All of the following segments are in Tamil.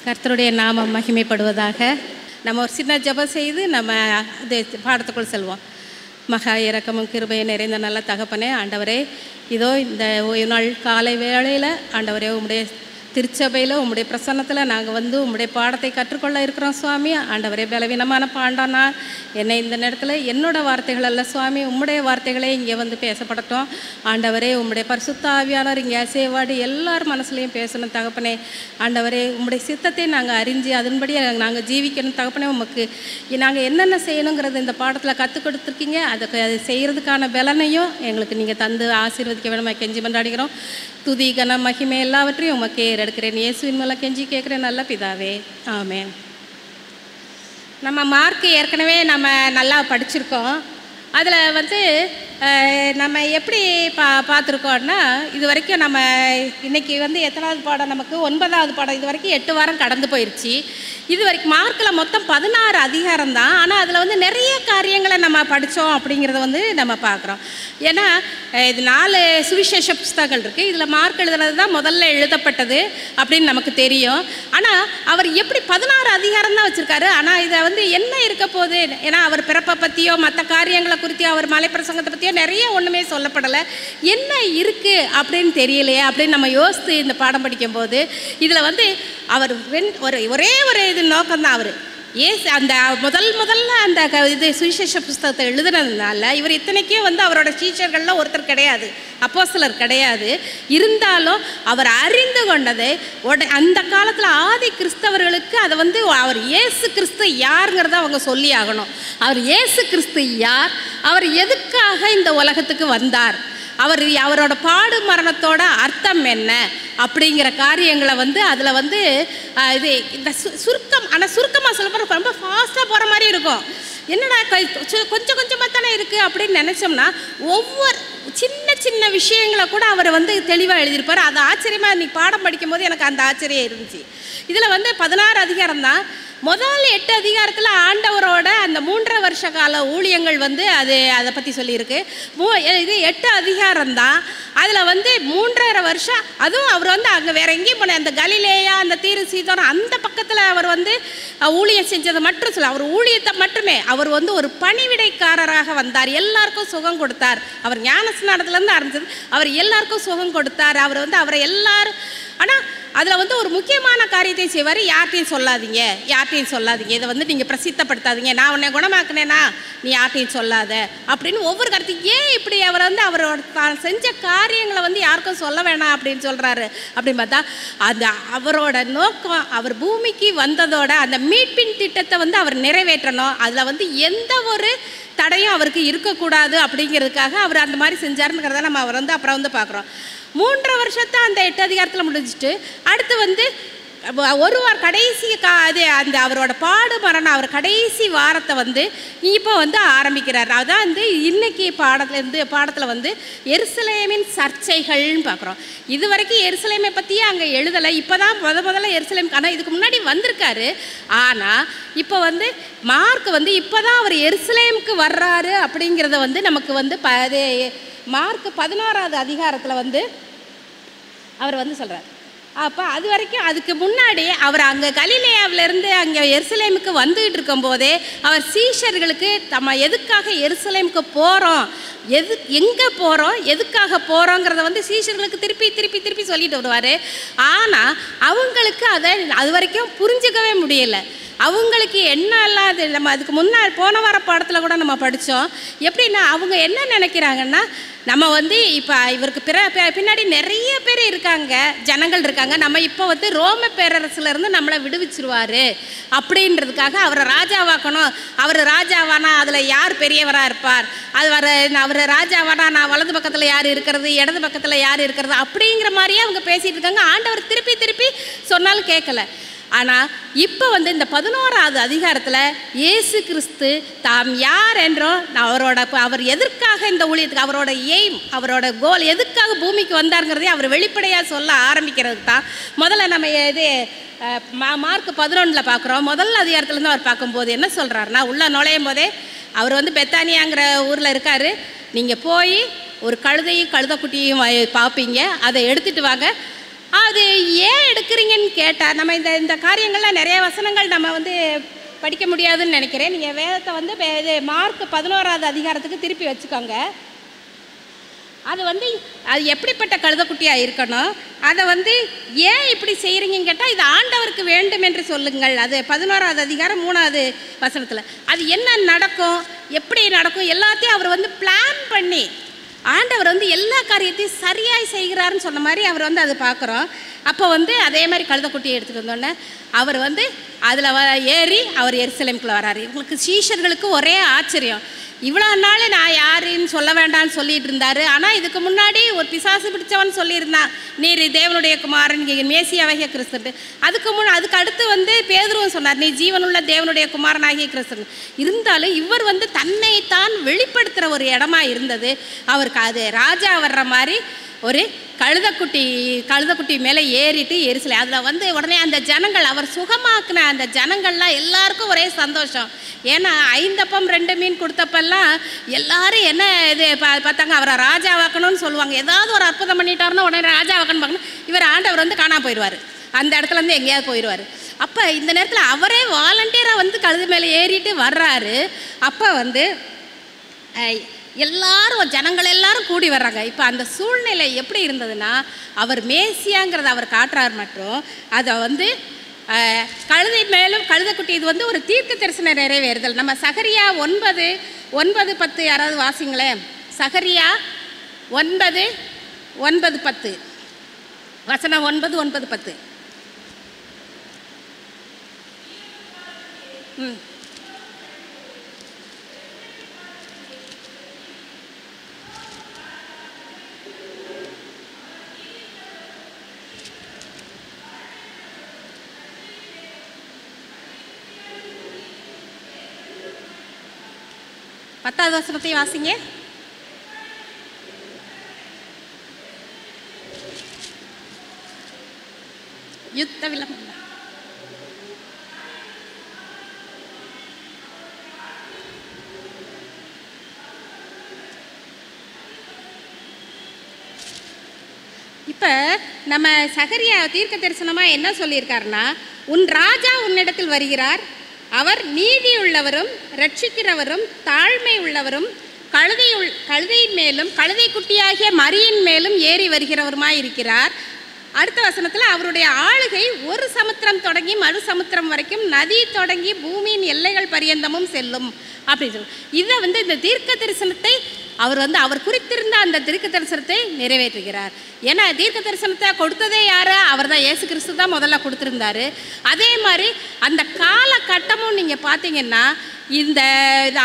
கர்த்தருடைய நாமம் மகிமைப்படுவதாக. நம்ம ஒரு சின்ன ஜெபம் செய்து நம்ம அது பாடத்துக்குள் செல்வோம். மகா இரக்கமும் கிருபையும் நிறைந்த நல்ல தகப்பனே, ஆண்டவரே, இதோ இந்த ஓய்வு நாள் காலை வேளையில் ஆண்டவரே உம்முடைய திருச்சபையில் உம்முடைய பிரசன்னத்தில் நாங்கள் வந்து உம்முடைய பாடத்தை கற்றுக்கொள்ள இருக்கிறோம் சுவாமி. ஆண்டவரே, பலவீனமான பாண்டானா என்னை இந்த நேரத்தில் என்னோட வார்த்தைகள் அல்ல சுவாமி, உம்முடைய வார்த்தைகளே இங்கே வந்து பேசப்படட்டும். ஆண்டவரே, உம்முடைய பரிசுத்த ஆவியானவர் இங்கே அசைவாடி எல்லார் மனசுலையும் பேசணும் தகப்பனே. ஆண்டவரே, உம்முடைய சித்தத்தை நாங்கள் அறிஞ்சு அதன்படி நாங்கள் ஜீவிக்கணும் தகப்பனே. உமக்கு நாங்கள் என்னென்ன செய்யணுங்கிறது இந்த பாடத்தில் கற்றுக் கொடுத்துருக்கீங்க. அதை செய்கிறதுக்கான பலனையும் எங்களுக்கு நீங்கள் தந்து ஆசீர்வதிக்க வேணுமா கெஞ்சி கொண்டாடுகிறோம். துதி கன மகிமை எல்லாவற்றையும் உமக்கே எடுக்கிறேன். இயேசுவின் மூலம் கெஞ்சி கேட்குறேன் நல்ல பிதாவே, ஆமென். நம்ம மார்க் ஏற்கனவே நம்ம நல்லா படிச்சிருக்கோம். அதில் வந்து நம்ம எப்படி பார்த்துருக்கோன்னா, இது வரைக்கும் நம்ம இன்றைக்கி வந்து எத்தனாவது பாடம்? நமக்கு 9வது பாடம். இது வரைக்கும் 8 வாரம் கடந்து போயிடுச்சு. இது வரைக்கும் மார்க்கில் மொத்தம் 16 அதிகாரம் தான். ஆனால் அதில் வந்து நிறைய காரியங்களை நம்ம படித்தோம் அப்படிங்கிறத வந்து நம்ம பார்க்குறோம். ஏன்னா இது 4 சுவிசேஷ புஸ்தகங்கள் இருக்குது. இதில் மார்க் எழுதுனது தான் முதல்ல எழுதப்பட்டது அப்படின்னு நமக்கு தெரியும். ஆனால் அவர் எப்படி 16 அதிகாரம் தான் வச்சுருக்காரு. ஆனால் இதை வந்து என்ன இருக்க போகுது? ஏன்னா அவர் பிறப்பை பற்றியோ மற்ற காரியங்களை குறித்தியோ அவர் மலை பிரசங்கத்தை பற்றியோ நிறைய ஒன்றுமே சொல்லப்படலை. என்ன இருக்குது அப்படின்னு தெரியலையே அப்படின்னு நம்ம யோசித்து இந்த பாடம் படிக்கும்போது இதில் வந்து அவர் ஒரே ஒரு இது நோக்கம்தான். அவர் அந்த முதல்ல அந்த இது சுவிசேஷ புஸ்தகத்தை எழுதுனதுனால இவர் இத்தனைக்கும் வந்து அவரோட டீச்சர்களில் ஒருத்தர் கிடையாது, அப்போஸ்தலர் கிடையாது. இருந்தாலும் அவர் அறிந்து கொண்டதை அந்த காலத்தில் ஆதி கிறிஸ்தவர்களுக்கு அதை வந்து அவர் இயேசு கிறிஸ்து யாருங்கிறத அவங்க சொல்லி ஆகணும். அவர் இயேசு கிறிஸ்து யார், அவர் எதுக்காக இந்த உலகத்துக்கு வந்தார், அவரோட பாடு மரணத்தோட அர்த்தம் என்ன அப்படிங்கிற காரியங்களை வந்து அதில் வந்து இது இந்த சுருக்கமாக சொல்ல போகிற ரொம்ப ஃபாஸ்ட்டாக போகிற மாதிரி இருக்கும். என்னடா கொஞ்சம் கொஞ்சமாக தானே இருக்குது அப்படின்னு நினச்சோம்னா ஒவ்வொரு சின்ன விஷயங்களை கூட அவர் வந்து தெளிவாக எழுதியிருப்பார். அது ஆச்சரியமாக இன்றைக்கி பாடம் படிக்கும் போது எனக்கு அந்த ஆச்சரியம் இருந்துச்சு. இதில் வந்து 16 அதிகாரம் தான். முதல் 8 அதிகாரத்தில் ஆண்டவரோட அந்த 3.5 வருஷ கால ஊழியங்கள் வந்து அதை பற்றி சொல்லியிருக்கு. இது 8 அதிகாரம் தான். அதில் வந்து 3.5 வருஷம், அதுவும் அவர் வந்து அங்கே வேற எங்கேயும் போன அந்த கலிலேயா அந்த தீரு சீதோனம் அந்த பக்கத்தில் அவர் வந்து ஊழியம் செஞ்சதை மட்டும் சொல்ல, அவர் ஊழியத்தை மட்டுமே அவர் வந்து ஒரு பணிவிடைக்காரராக வந்தார். எல்லாருக்கும் சுகம் கொடுத்தார். அவர் ஞானஸ்நானத்துலேருந்து ஆரம்பிச்சது, அவர் எல்லாருக்கும் சுகம் கொடுத்தார். அவர் வந்து அவரை எல்லாரும், ஆனால் அதில் வந்து ஒரு முக்கியமான காரியத்தை செய்வார். யார்ட்டையும் சொல்லாதீங்க, இதை வந்து நீங்கள் பிரசித்தப்படுத்தாதீங்க, நான் உன்னை குணமாக்குனேனா நீ யார்ட்டையும் சொல்லாத அப்படின்னு ஒவ்வொரு கருத்தையும். ஏன் இப்படி அவர் வந்து அவரோட தான் செஞ்ச காரியங்களை வந்து யாருக்கும் சொல்ல வேணாம் அப்படின்னு சொல்கிறாரு அப்படின்னு பார்த்தா, அந்த அவரோட நோக்கம் அவர் பூமிக்கு வந்ததோட அந்த மீட்பின் திட்டத்தை வந்து அவர் நிறைவேற்றணும். அதில் வந்து எந்த ஒரு தடையும் அவருக்கு இருக்கக்கூடாது அப்படிங்கிறதுக்காக அவர் அந்த மாதிரி செஞ்சாருங்கிறத நம்ம அவர் வந்து அப்புறம் வந்து பார்க்குறோம். 3.5 வருஷத்தை அந்த 8 அதிகாரத்தில் முடிஞ்சிட்டு அடுத்து வந்து ஒரு வாரம் கடைசி அது அந்த அவரோட பாடு மரணம் அவர் கடைசி வாரத்தை வந்து இப்போ வந்து ஆரம்பிக்கிறார். அதான் வந்து இன்னைக்கு பாடத்தில் வந்து எருசலேமின் சர்ச்சைகள்னு பார்க்குறோம். இது வரைக்கும் எருசலேமை பற்றியே அங்கே எழுதலை. இப்போ தான் முதல்ல எருசலேம், ஆனால் இதுக்கு முன்னாடி வந்திருக்காரு. ஆனால் இப்போ வந்து மார்க் வந்து இப்போ தான் அவர் எருசலேமுக்கு வர்றாரு அப்படிங்கிறத வந்து நமக்கு வந்து மார்க் 16வது அதிகாரத்தில் வந்து அவர் வந்து சொல்கிறார். அப்போ அது வரைக்கும் அதுக்கு முன்னாடி அவர் அங்கே கலிலேயாவிலேருந்து அங்கே எருசலேமுக்கு வந்துகிட்டு இருக்கும்போதே அவர் சீஷர்களுக்கு நம்ம எதுக்காக எருசலேமுக்கு போகிறோம், எங்கே போகிறோம், எதுக்காக போகிறோங்கிறத வந்து சீஷர்களுக்கு திருப்பி சொல்லிட்டு வருவார். ஆனால் அவங்களுக்கு அதை அது வரைக்கும் புரிஞ்சுக்கவே முடியலை. அவங்களுக்கு என்ன இல்லாது நம்ம அதுக்கு முன்னாடி போன வார பாடத்தில் கூட நம்ம படித்தோம். எப்படின்னா அவங்க என்ன நினைக்கிறாங்கன்னா, நம்ம வந்து இப்போ இவருக்கு பின்னாடி நிறைய பேர் இருக்காங்க, ஜனங்கள் இருக்காங்க, நம்ம இப்போ வந்து ரோம பேரரசுலேருந்து நம்மளை விடுவிச்சிருவார் அப்படின்றதுக்காக அவரை ராஜாவாக்கணும். அவர் ராஜாவானா அதில் யார் பெரியவராக இருப்பார், அவர் ராஜாவானா நான் வலது பக்கத்தில் யார் இருக்கிறது, இடது பக்கத்தில் யார் இருக்கிறது அப்படிங்கிற மாதிரியே அவங்க பேசிகிட்டு இருக்காங்க. ஆண்டவர் திருப்பி சொன்னாலும் கேட்கல. ஆனால் இப்போ வந்து இந்த 11வது அதிகாரத்தில் இயேசு கிறிஸ்து தாம் யார் என்றும் அவர் எதற்காக இந்த ஊழியத்துக்கு அவரோட எய்ம், அவரோட கோல், எதுக்காக பூமிக்கு வந்தாருங்கிறதே அவர் வெளிப்படையாக சொல்ல ஆரம்பிக்கிறது தான். முதல்ல நம்ம இது மார்க் 11 பார்க்குறோம். முதல் அதிகாரத்துலேருந்து அவர் பார்க்கும்போது என்ன சொல்கிறாருன்னா, உள்ளே நுழையும் போதே அவர் வந்து பெத்தானியாங்கிற ஊரில் இருக்கார். நீங்கள் போய் ஒரு கழுதையும் கழுதைக்குட்டியும் பார்ப்பீங்க, அதை எடுத்துகிட்டு வாங்க, அது ஏன் எடுக்கிறீங்கன்னு கேட்டால், நம்ம இந்த காரியங்கள்லாம் நிறைய வசனங்கள் நம்ம வந்து படிக்க முடியாதுன்னு நினைக்கிறேன். நீங்கள் வேதத்தை வந்து இது மார்க் 11வது அதிகாரத்துக்கு திருப்பி வச்சுக்கோங்க. அது வந்து அது எப்படிப்பட்ட கழுதைக்குட்டியாக இருக்கணும், அதை வந்து ஏன் இப்படி செய்கிறீங்கன்னு கேட்டால், இது ஆண்டவருக்கு வேண்டும் என்று சொல்லுங்கள். அது 11வது அதிகாரம் 3வது வசனத்தில் அது என்ன நடக்கும், எப்படி நடக்கும் எல்லாத்தையும் அவர் வந்து பிளான் பண்ணி, ஆண்டவர் வந்து எல்லா காரியத்தையும் சரியாய் செய்கிறாருன்னு சொன்ன மாதிரி அவர் வந்து அதை பார்க்குறோம். அப்போ வந்து அதே மாதிரி கழுதைக்குட்டியை எடுத்துகிட்டு வந்தோடனே அவர் வந்து அதில் ஏறி அவர் எருசலேமுக்குள்ளே வராரு. இவங்களுக்கு சீஷர்களுக்கு ஒரே ஆச்சரியம். இவ்வளோ நாள் நான் யாருன்னு சொல்ல வேண்டாம்னு சொல்லிட்டு இருந்தாரு. ஆனால் இதுக்கு முன்னாடி ஒரு பிசாசு பிடிச்சவன் சொல்லியிருந்தான், நீர் தேவனுடைய குமாரன், மேசியாவாகிய கிறிஸ்து. அதுக்கு அடுத்து வந்து பேதுருவும் சொன்னார், நீ ஜீவனுள்ள தேவனுடைய குமாரனாகிய கிறிஸ்து. இருந்தாலும் இவர் வந்து தன்னைத்தான் வெளிப்படுத்துகிற ஒரு இடமா இருந்தது. அவருக்கு அது ராஜா வர்ற மாதிரி ஒரு கழுதைக்குட்டி மேலே ஏறிட்டு எரிசலை அதில் வந்து உடனே அந்த ஜனங்கள், அவர் சுகமாக்குன அந்த ஜனங்கள்லாம் எல்லாருக்கும் ஒரே சந்தோஷம். ஏன்னா 5 அப்பம் 2 மீன் கொடுத்தப்பெல்லாம் எல்லாரும் என்ன இது பார்த்தாங்க, அவரை ராஜாவாக்கணும்னு சொல்லுவாங்க. ஏதாவது ஒரு அற்புதம் பண்ணிட்டாருன்னா உடனே ராஜாவாக்கணும் பார்க்கணும். இவர் ஆண்டவர் வந்து காணாம போயிடுவார், அந்த இடத்துலேருந்து எங்கேயாவது போயிடுவார். அப்போ இந்த நேரத்தில் அவரே வாலண்டியராக வந்து கழுது மேலே ஏறிட்டு வர்றாரு. அப்போ வந்து எல்லாரும் ஜனங்கள் எல்லாரும் கூடி வர்றாங்க. இப்போ அந்த சூழ்நிலை எப்படி இருந்ததுன்னா, அவர் மேசியாங்கிறத அவர் காட்டுறார். மற்றும் அதை வந்து கழுதை மேலும் கழுதைக்குட்டி, இது வந்து ஒரு தீர்க்க தரிசன நிறைவேறுதல். நம்ம சகரியா 9:10 யாராவது வாசிங்களேன். சகரியா 9:10 வசனம் 9:10. பத்தாவது வசனத்தை வாசிங்க. யுத்த விளம்பரம். இப்போ நம்ம சகரியா தீர்க்க தரிசனமாக என்ன சொல்லியிருக்காருன்னா, உன் ராஜா உன்னிடத்தில் வருகிறார், அவர் நீதியுள்ளவரும் ரட்சிக்கிறவரும் தாழ்மை உள்ளவரும் கழுதையின் மேலும் கழுதை குட்டியாகிய மரியின் மேலும் ஏறி வருகிறவருமாய் இருக்கிறார். அடுத்த வசனத்தில் அவருடைய ஆளுகை ஒரு சமுத்திரம் தொடங்கி மறு சமுத்திரம் வரைக்கும், நதி தொடங்கி பூமியின் எல்லைகள் பரியந்தமும் செல்லும் அப்படின்னு சொல்லி, இதை வந்து இந்த தீர்க்க தரிசனத்தை அவர் குறித்திருந்த அந்த தீர்க்க தரிசனத்தை நிறைவேற்றுகிறார். ஏன்னா தீர்க்க தரிசனத்தை கொடுத்ததே யாரு? அவர் தான், இயேசு கிறிஸ்து தான் முதல்ல கொடுத்துருந்தாரு. அதே மாதிரி அந்த காலகட்டமும் நீங்கள் பார்த்தீங்கன்னா, இந்த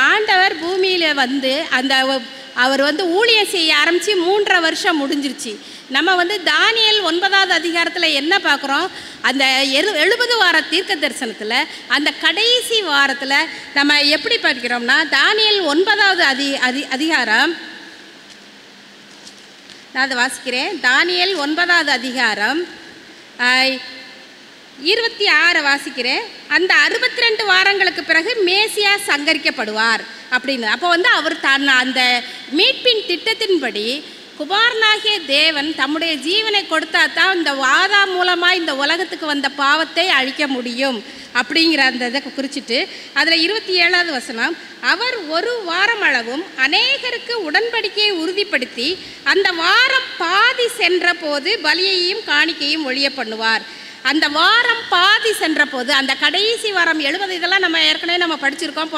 ஆண்டவர் பூமியில் வந்து அவர் வந்து ஊழியம் செய்ய ஆரம்பித்து 3.5 வருஷம் முடிஞ்சிருச்சு. நம்ம வந்து தானியேல் 9வது அதிகாரத்தில் என்ன பார்க்குறோம், அந்த 70 வார தீர்க்க தரிசனத்தில் அந்த கடைசி வாரத்தில் நம்ம எப்படி பார்க்கிறோம்னா, தானியேல் 9வது அதிகாரம், நான் அதை வாசிக்கிறேன். தானியேல் 9வது அதிகாரம் 26 வாசிக்கிறேன். அந்த 62 வாரங்களுக்கு பிறகு மேசியா சங்கரிக்கப்படுவார் அப்படின்னு. அப்போ வந்து அவர் அந்த மீட்பின் திட்டத்தின்படி குமாரனாகிய தேவன் தம்முடைய ஜீவனை கொடுத்தா தான் இந்த வாதா மூலமாக இந்த உலகத்துக்கு வந்த பாவத்தை அழிக்க முடியும் அப்படிங்கிற அந்த இதை குறிச்சிட்டு அதில் 27வது வசனம், அவர் ஒரு வாரம் அளவும் அநேகருக்கு உடன்படிக்கையை உறுதிப்படுத்தி அந்த வாரம் பாதி சென்ற போது பலியையும் காணிக்கையும் ஒழிய பண்ணுவார். அந்த வாரம் பாதி சென்ற போது, அந்த கடைசி வாரம் 70, இதெல்லாம் நம்ம ஏற்கனவே நம்ம படிச்சிருக்கோம்.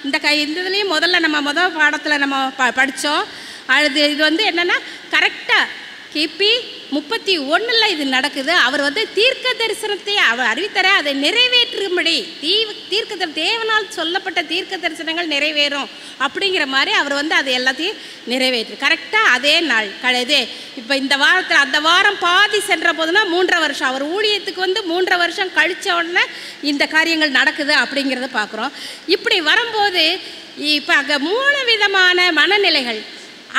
இந்த இதுலேயும் முதல்ல நம்ம முதல் பாடத்தில் நம்ம படித்தோம். இது வந்து என்னென்னா கரெக்டாக கிபி 31 இது நடக்குது. அவர் வந்து தீர்க்க தரிசனத்தை அவர் அறிவித்தர அதை நிறைவேற்றும்படி தேவனால் சொல்லப்பட்ட தீர்க்க தரிசனங்கள் நிறைவேறும் அப்படிங்கிற மாதிரி அவர் வந்து அதை எல்லாத்தையும் நிறைவேற்று கரெக்டாக அதே நாள் இது. இப்போ இந்த வாரத்தில் அந்த வாரம் பாதி சென்ற போதுனா 3.5 வருஷம் அவர் ஊழியத்துக்கு வந்து 3.5 வருஷம் கழித்த உடனே இந்த காரியங்கள் நடக்குது அப்படிங்கிறத பார்க்குறோம். இப்படி வரும்போது இப்போ அங்கே 3 விதமான மனநிலைகள்.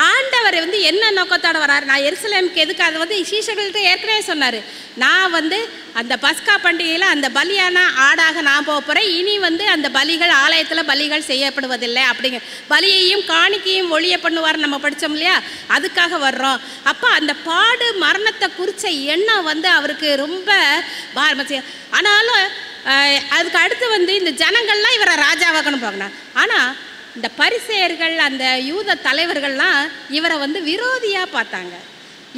ஆண்டவர் வந்து என்ன நோக்கத்தோடு வர்றார், நான் எருசலேமுக்கு எதுக்கு, அது வந்து சீஷர்கள்ட்ட ஏற்கனவே சொன்னார், நான் வந்து அந்த பஸ்கா பண்டிகையில் அந்த பலியான ஆடாக நான் போகிறேன். இனி வந்து அந்த பலிகள் ஆலயத்தில் பலிகள் செய்யப்படுவதில்லை அப்படிங்க. பலியையும் காணிக்கையும் ஒழிய பண்ணுவார் நம்ம படித்தோம் இல்லையா, அதுக்காக வர்றோம். அப்போ அந்த பாடு மரணத்தை குறித்த எண்ணம் வந்து அவருக்கு ரொம்ப ஆனாலும் அதுக்கு அடுத்து வந்து இந்த ஜனங்கள்லாம் இவரை ராஜாவாக்கணும் பார்க்கணும். ஆனால் இந்த பரிசேயர்கள் அந்த யூத தலைவர்கள்லாம் இவரை வந்து விரோதியாக பார்த்தாங்க.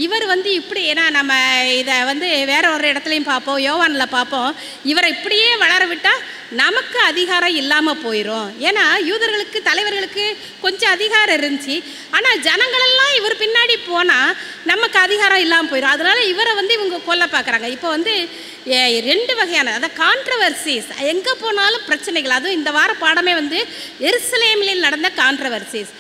இவர் வந்து இப்படி, ஏன்னா நம்ம இதை வந்து வேற ஒரு இடத்துலையும் பார்ப்போம், யோவானில் பார்ப்போம், இவரை இப்படியே வளர விட்டால் நமக்கு அதிகாரம் இல்லாமல் போயிடும். ஏன்னா யூதர்களுக்கு தலைவர்களுக்கு கொஞ்சம் அதிகாரம் இருந்துச்சு, ஆனால் ஜனங்களெல்லாம் இவர் பின்னாடி போனால் நமக்கு அதிகாரம் இல்லாமல் போயிடும். அதனால் இவரை வந்து இவங்க கொல்ல பார்க்குறாங்க. இப்போ வந்து 2 வகையான அதாவது கான்ட்ரவர்சிஸ், எங்கே போனாலும் பிரச்சனைகள். அதுவும் இந்த வார பாடமே வந்து எருசலேமில் நடந்த கான்ட்ரவர்சிஸ்.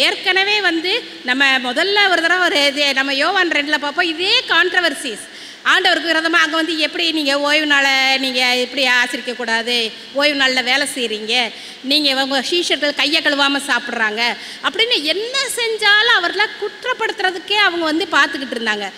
ஏற்கனவே வந்து நம்ம முதல்ல ஒரு தடவை ஒரு நம்ம யோவான் 2ல் பார்ப்போம், இதே கான்ட்ரவர்சிஸ் ஆண்டவருக்கு விரோதமாக. அங்கே வந்து எப்படி நீங்கள் ஓய்வு நாளை நீங்கள் எப்படி ஆசிரிக்கக்கூடாது, ஓய்வு நாளில் வேலை செய்கிறீங்க, நீங்கள் உங்கள் சீஷர்கள் கையை கழுவாமல் சாப்பிட்றாங்க அப்படின்னு என்ன செஞ்சாலும் அவரெல்லாம் குற்றப்படுத்துறதுக்கே அவங்க வந்து பார்த்துக்கிட்டு இருந்தாங்க.